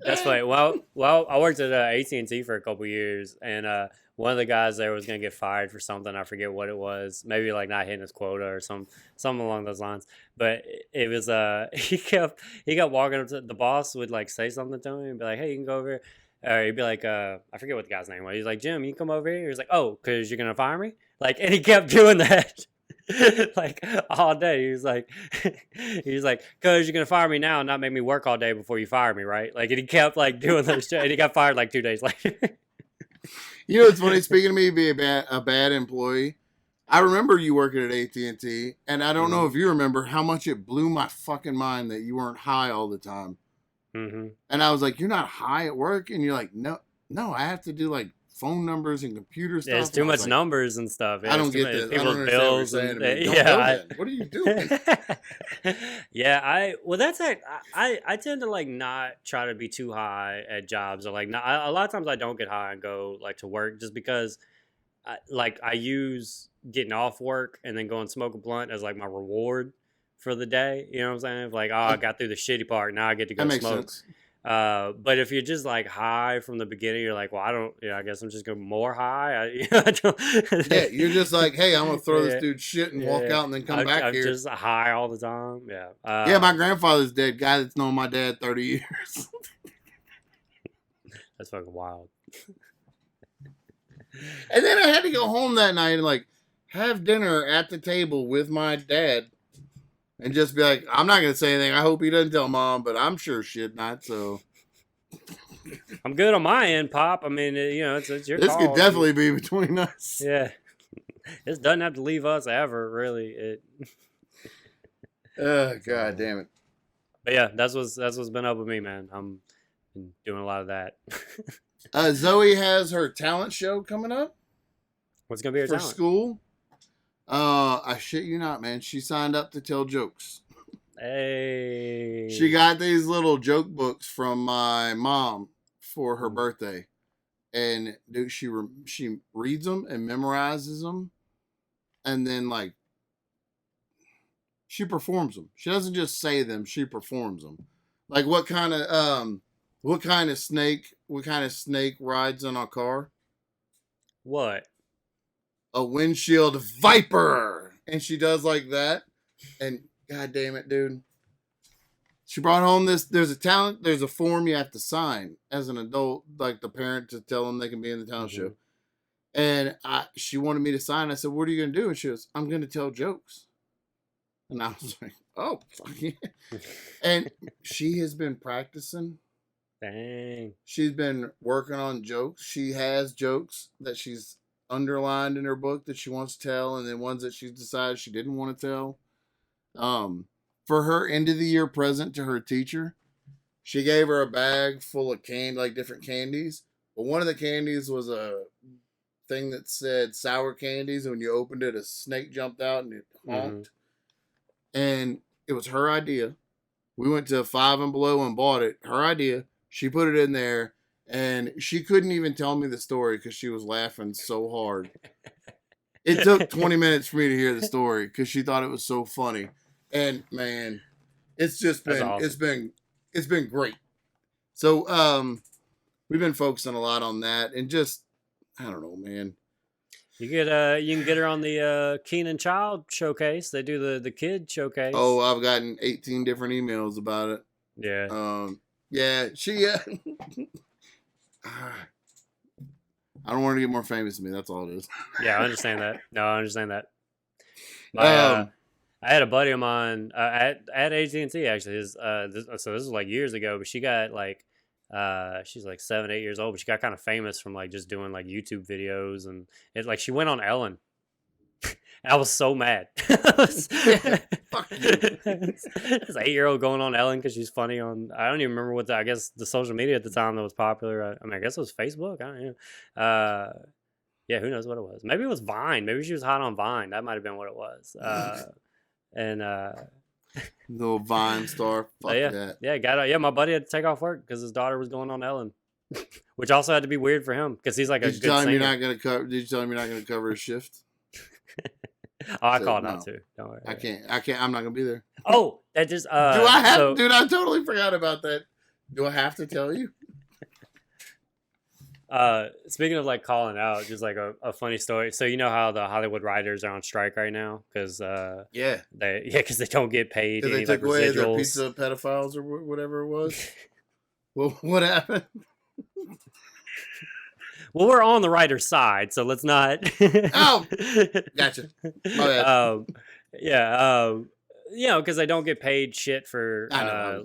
That's funny. Well, I worked at AT&T for a couple years, and one of the guys there was going to get fired for something. I forget what it was. Maybe like not hitting his quota or something along those lines. But it was he kept walking up to the boss would like say something to him and be like, "Hey, you can go over here." Or he'd be like, I forget what the guy's name was. He's like, "Jim, you come over here." He was like, "Oh, because you're going to fire me?" Like, and he kept doing that. Like all day. He was like, "Cause you're gonna fire me now and not make me work all day before you fire me, right?" Like, and he kept like doing those shit, and he got fired like 2 days later. You know, it's funny. Speaking of me being a bad employee, I remember you working at AT&T, and I don't know if you remember how much it blew my fucking mind that you weren't high all the time. Mm-hmm. And I was like, "You're not high at work?" And you're like, No, I have to do like phone numbers and computer stuff. There's too much numbers and stuff. I don't get this. People's bills and what are you doing? Yeah, I tend to like not try to be too high at jobs, or like not, a lot of times I don't get high and go like to work just because I use getting off work and then go and smoke a blunt as like my reward for the day. You know what I'm saying? Like, oh, I got through the shitty part, now I get to go smoke. Sense. But if you're just like high from the beginning, you're like, well, I guess I'm just going more high. Yeah, you're just like, "Hey, I'm going to throw this dude shit and walk out and then come back I'm here." just high all the time. Yeah. Yeah, my grandfather's dead. Guy that's known my dad 30 years. That's fucking wild. And then I had to go home that night and like have dinner at the table with my dad. And just be like, "I'm not going to say anything. I hope he doesn't tell Mom, but I'm sure shit not, so." I'm good on my end, Pop. I mean, it's your This call. could definitely be between us. Yeah. This doesn't have to leave us ever, really. God damn it. But yeah, that's what's been up with me, man. I'm been doing a lot of that. Zoe has her talent show coming up. What's going to be her for talent? School. I shit you not, man. She signed up to tell jokes. Hey. She got these little joke books from my mom for her birthday. And dude, she reads them and memorizes them. And then like she performs them. She doesn't just say them, she performs them. Like what kind of snake rides in a car? What? A windshield viper. And she does like that. And god damn it, dude. She brought home this. There's a form you have to sign as an adult, like the parent, to tell them they can be in the talent show. And she wanted me to sign. I said, "What are you going to do?" And she goes, "I'm going to tell jokes." And I was like, "Oh, fuck yeah!" And she has been practicing. Dang. She's been working on jokes. She has jokes that she's underlined in her book that she wants to tell, and then ones that she's decided she didn't want to tell. For her end of the year present to her teacher, she gave her a bag full of like different candies. But one of the candies was a thing that said sour candies, and when you opened it, a snake jumped out and it honked. And it was her idea. We went to Five and Below and bought it. Her idea. She put it in there, and she couldn't even tell me the story because she was laughing so hard. It took 20 minutes for me to hear the story because she thought it was so funny. And man, it's just been awesome. it's been great. So we've been focusing a lot on that, and just I don't know, man. You can get her on the Keenan Child showcase. They do the kid showcase. Oh, I've gotten 18 different emails about it. Yeah. Yeah, she. I don't want her to get more famous than me. That's all it is. Yeah, I understand that. No, I understand that. I had a buddy of mine at AT&T actually. So this was like years ago, but she got like she's like 7, 8 years old, but she got kind of famous from like just doing like YouTube videos, and it like she went on Ellen. I was so mad. Fuck you. This 8-year-old going on Ellen because she's funny on. I don't even remember I guess the social media at the time that was popular. I mean, I guess it was Facebook. I don't know. Yeah, who knows what it was? Maybe it was Vine. Maybe she was hot on Vine. That might have been what it was. Little Vine star. Fuck that. Yeah, my buddy had to take off work because his daughter was going on Ellen, which also had to be weird for him because he's like a good singer. Did you tell him you're not gonna cover his shift? Oh, I called out too. Don't worry. I can't. I'm not gonna be there. Oh, that just. Do I have? Dude, I totally forgot about that. Do I have to tell you? Speaking of like calling out, just like a funny story. So you know how the Hollywood writers are on strike right now because because they don't get paid. They took away their pizza pedophiles or whatever it was. Well, what happened? Well, we're on the writer's side, so let's not. Oh, gotcha. My bad. Because they don't get paid shit for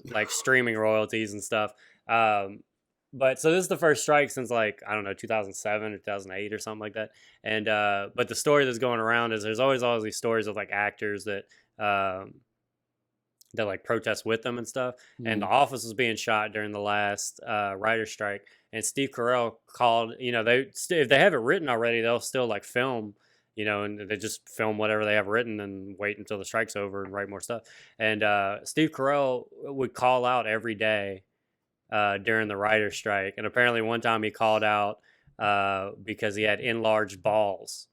like streaming royalties and stuff. But so this is the first strike since like I don't know 2007 or 2008 or something like that. And but the story that's going around is there's always all these stories of like actors that like protest with them and stuff. And The Office was being shot during the last writer's strike. And Steve Carell called, if they have it written already, they'll still like film, and they just film whatever they have written and wait until the strike's over and write more stuff. And Steve Carell would call out every day during the writer's strike. And apparently one time he called out because he had enlarged balls.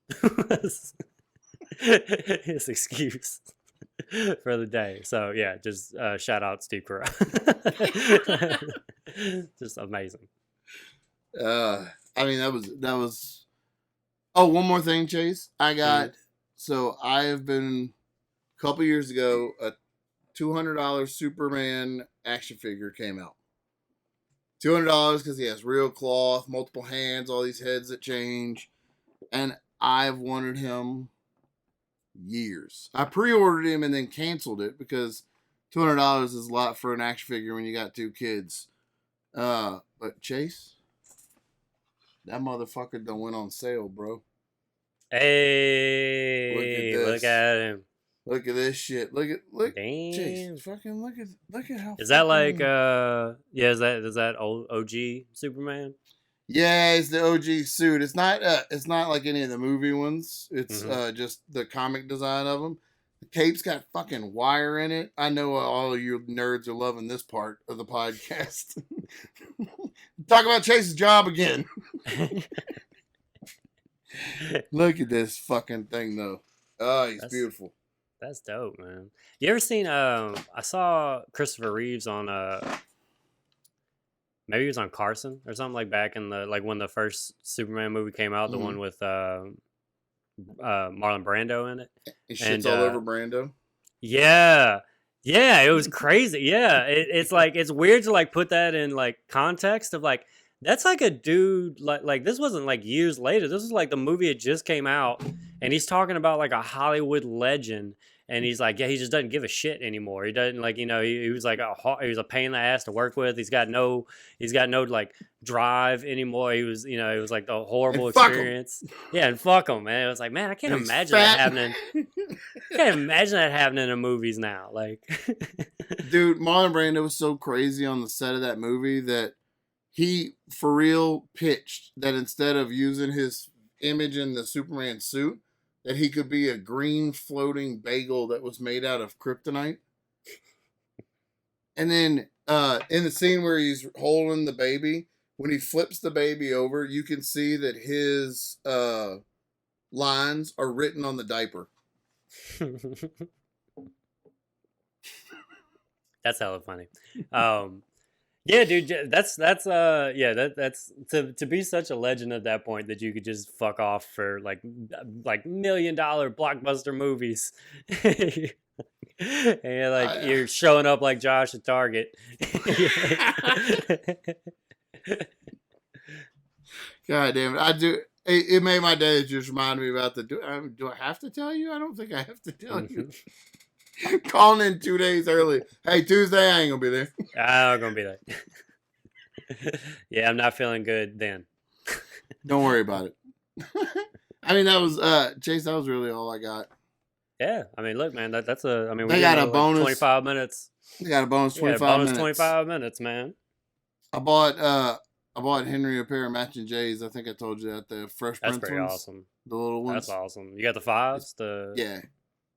His excuse for the day. So yeah, just shout out Steve Carell. Just amazing. I mean that was. Oh, one more thing, Chase. I got. So I have been a couple years ago. A $200 Superman action figure came out. $200 because he has real cloth, multiple hands, all these heads that change, and I've wanted him years. I pre-ordered him and then canceled it because $200 is a lot for an action figure when you got 2 kids. But Chase. That motherfucker done went on sale, bro. Hey, look at him. Look at this shit. Look. Damn. Jeez, fucking look at how. Is that like is that old OG Superman? Yeah, it's the OG suit. It's not like any of the movie ones. It's just the comic design of them. The cape's got fucking wire in it. I know all of you nerds are loving this part of the podcast. Talk about Chase's job again. Look at this fucking thing, though. Oh, he's beautiful. That's dope, man. You ever seen? I saw Christopher Reeves on maybe he was on Carson or something like back in the when the first Superman movie came out, the one with Marlon Brando in it. And shit's all over Brando. Yeah. Yeah, it was crazy. Yeah, it's like it's weird to like put that in like context of like that's like a dude like this wasn't like years later. This was like the movie had just came out, and he's talking about like a Hollywood legend, and he's like, yeah, he just doesn't give a shit anymore. He doesn't like he was like he was a pain in the ass to work with. He's got no like drive anymore. He was it was like a horrible experience. Yeah, and fuck him, man. It was like, man, I can't imagine that happening. Can't imagine that happening in movies now. Like, dude, Marlon Brando was so crazy on the set of that movie that he, for real, pitched that instead of using his image in the Superman suit, that he could be a green floating bagel that was made out of kryptonite. And then in the scene where he's holding the baby, when he flips the baby over, you can see that his lines are written on the diaper. That's hella funny. Yeah, dude, that's to be such a legend at that point that you could just fuck off for like $1 million blockbuster movies. And you're like you're showing up like Josh at Target. God damn it. I do. It made my day. It just reminded me about do I have to tell you? I don't think I have to tell you. Calling in 2 days early. Hey, Tuesday, I ain't going to be there. I'm going to be there. Yeah, I'm not feeling good then. Don't worry about it. I mean, that was, Chase, that was really all I got. Yeah. I mean, look, man, that's a, I mean, they got a bonus. 25 minutes. They got a bonus 25 minutes. 25 minutes, man. I bought Henry a pair of matching J's. I think I told you that. The Fresh Prince ones. That's pretty awesome. The little ones. That's awesome. You got the fives? Yeah.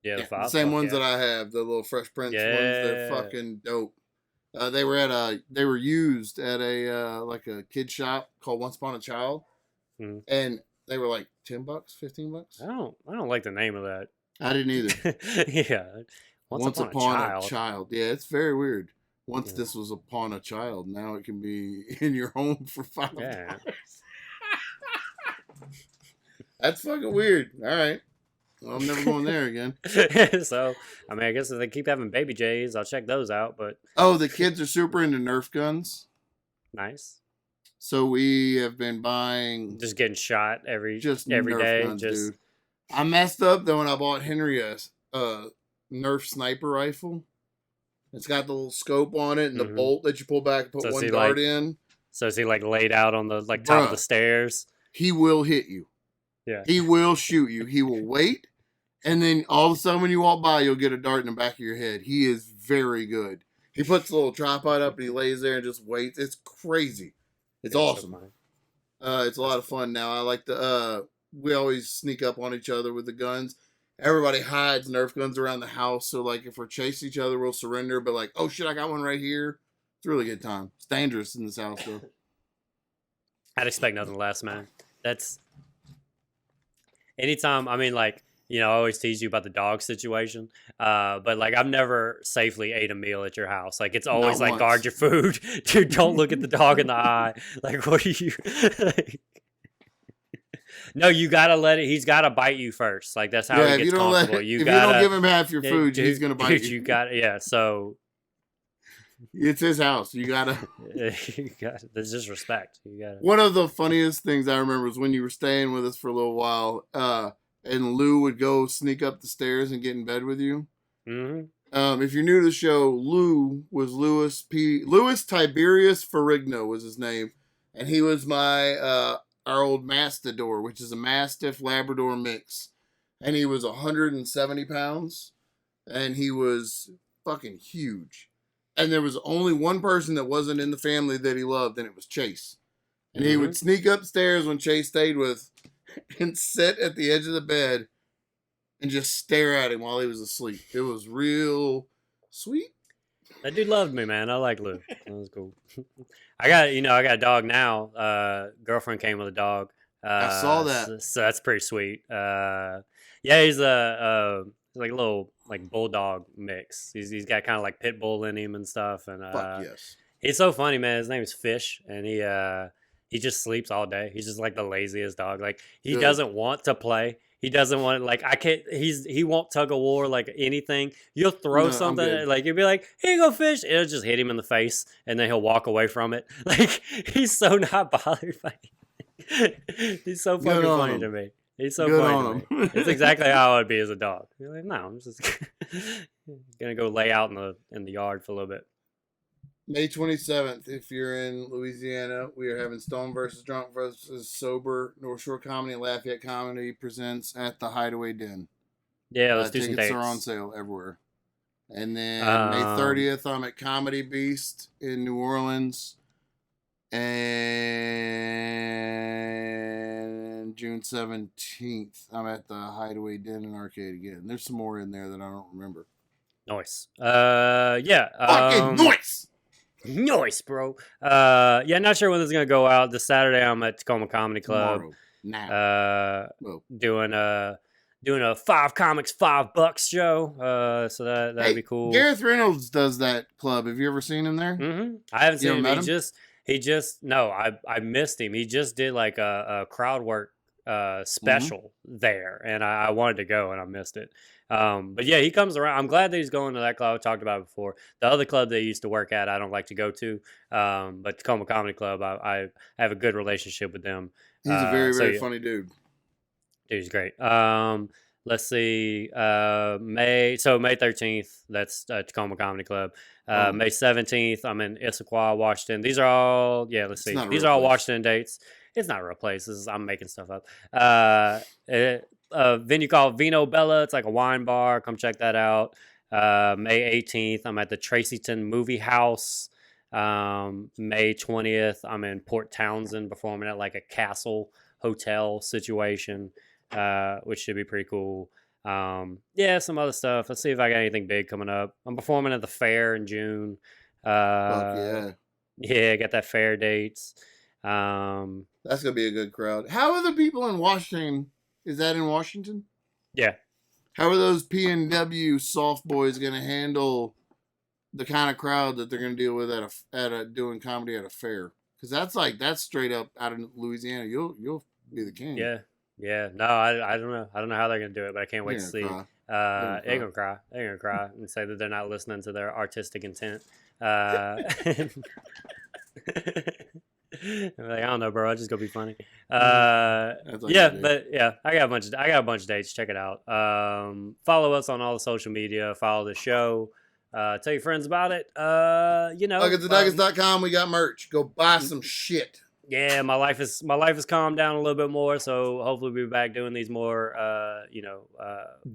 Yeah, the same ones that I have, the little Fresh Prince ones. They're fucking dope. They were used at a like a kid shop called Once Upon a Child, and they were like $10, $15. I don't like the name of that. I didn't either. Yeah, Once upon a child. Yeah, it's very weird. Once this was upon a child, now it can be in your home for $5. Yeah. That's fucking weird. All right. Well, I'm never going there again. So, I mean, I guess if they keep having baby J's, I'll check those out. But the kids are super into Nerf guns. Nice. So we have been buying, just getting shot every Nerf day. Guns, dude. I messed up though when I bought Henry a Nerf sniper rifle. It's got the little scope on it and the bolt that you pull back and put one dart in. So is he like laid out on the top of the stairs? He will hit you. Yeah. He will shoot you. He will wait. And then all of a sudden when you walk by, you'll get a dart in the back of your head. He is very good. He puts a little tripod up and he lays there and just waits. It's crazy. It's awesome. It's a lot of fun now. I like we always sneak up on each other with the guns. Everybody hides Nerf guns around the house. So like if we're chasing each other, we'll surrender. But like, oh shit, I got one right here. It's a really good time. It's dangerous in this house though. I'd expect nothing less, man. That's anytime. I mean, like, I always tease you about the dog situation. But like, I've never safely ate a meal at your house. Like, it's always like, guard your food. Dude, don't look at the dog in the eye. Like, what are you? No, you gotta let it. He's gotta bite you first. Like that's how he gets comfortable. If you don't give him half your food, he's gonna bite you. You got So it's his house. You gotta. There's just respect. You gotta. One of the funniest things I remember was when you were staying with us for a little while, and Lou would go sneak up the stairs and get in bed with you. Mm-hmm. If you're new to the show, Lou was Louis Tiberius Ferrigno was his name, and he was my our old Mastador, which is a Mastiff Labrador mix, and he was 170 pounds, and he was fucking huge. And there was only one person that wasn't in the family that he loved, and it was Chase. And he would sneak upstairs when Chase stayed with, and sit at the edge of the bed, and just stare at him while he was asleep. It was real sweet. That dude loved me, man. I like Lou. That was cool. I got a dog now. Girlfriend came with a dog. I saw that. So that's pretty sweet. Yeah, he's like a little like bulldog mix. He's got kind of like pit bull in him and stuff. And fuck yes. He's so funny, man. His name is Fish, and He just sleeps all day. He's just like the laziest dog. Like he doesn't want to play. He doesn't want like I can't. He won't tug of war like anything. You'll throw something like you'll be like, "Here you go, fish." It'll just hit him in the face, and then he'll walk away from it. Like he's so not bothered by it. He's so fucking funny to me. He's so funny to me. It's exactly how I would be as a dog. You're like, no, I'm just gonna go lay out in the yard for a little bit. May 27th, if you're in Louisiana, we are having Stone versus Drunk versus Sober. North Shore Comedy and Lafayette Comedy presents at the Hideaway Den. Yeah, let's do some dates. Tickets are on sale everywhere. And then May 30th, I'm at Comedy Beast in New Orleans. And June 17th, I'm at the Hideaway Den and Arcade again. There's some more in there that I don't remember. Nice. Yeah. Fucking nice! Nice, bro. Yeah, not sure when this is gonna go out. This Saturday, I'm at Tacoma Comedy Club. Tomorrow. Doing a $5 comics $5 show. So that'd be cool. Gareth Reynolds does that club. Have you ever seen him there? Mm-hmm. I haven't seen him. He just no. I missed him. He just did like a crowd work special there, and I wanted to go and I missed it. But yeah, he comes around. I'm glad that he's going to that club. I talked about it before. The other club that he used to work at, I don't like to go to. But Tacoma Comedy Club, I have a good relationship with them. He's a very, very funny dude. Dude, he's great. Let's see. May 13th, that's Tacoma Comedy Club. May 17th, I'm in Issaquah, Washington. These are all, let's see. These are all Washington dates. It's not a real place. I'm making stuff up. A venue called Vino Bella. It's like a wine bar. Come check that out. May 18th, I'm at the Tracyton Movie House. May 20th, I'm in Port Townsend performing at like a castle hotel situation, which should be pretty cool. Some other stuff. Let's see if I got anything big coming up. I'm performing at the fair in June. Yeah, I got that fair dates. That's gonna be a good crowd. How are the people in Washington? Is that in Washington? Yeah. How are those PNW soft boys gonna handle the kind of crowd that they're gonna deal with at doing comedy at a fair? Because that's straight up out of Louisiana. You'll be the king. Yeah. No, I don't know. I don't know how they're gonna do it, but I can't wait to see. They're gonna cry. They're gonna cry and say that they're not listening to their artistic intent. I'm like, I don't know, bro. I just gonna be funny. I got a bunch of dates. Check it out. Follow us on all the social media. Follow the show. Tell your friends about it. BucketsOfDuckets.com. We got merch. Go buy some shit. Yeah, my life has calmed down a little bit more, so hopefully we'll be back doing these more,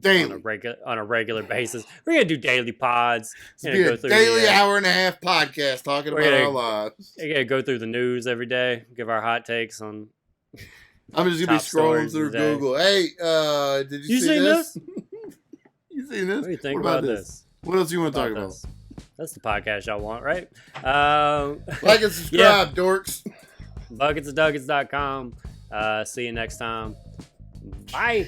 daily. on a regular basis. We're gonna do daily pods. Go through daily hour and a half podcast talking about our lives. We're gonna go through the news every day, give our hot takes on. I'm just gonna be scrolling through Google. Hey, did you see this? You seen this? What do you think about this? What else you want to talk about? That's the podcast y'all want, right? Like and subscribe, dorks. BucketsOfDuckets.com. See you next time. Bye.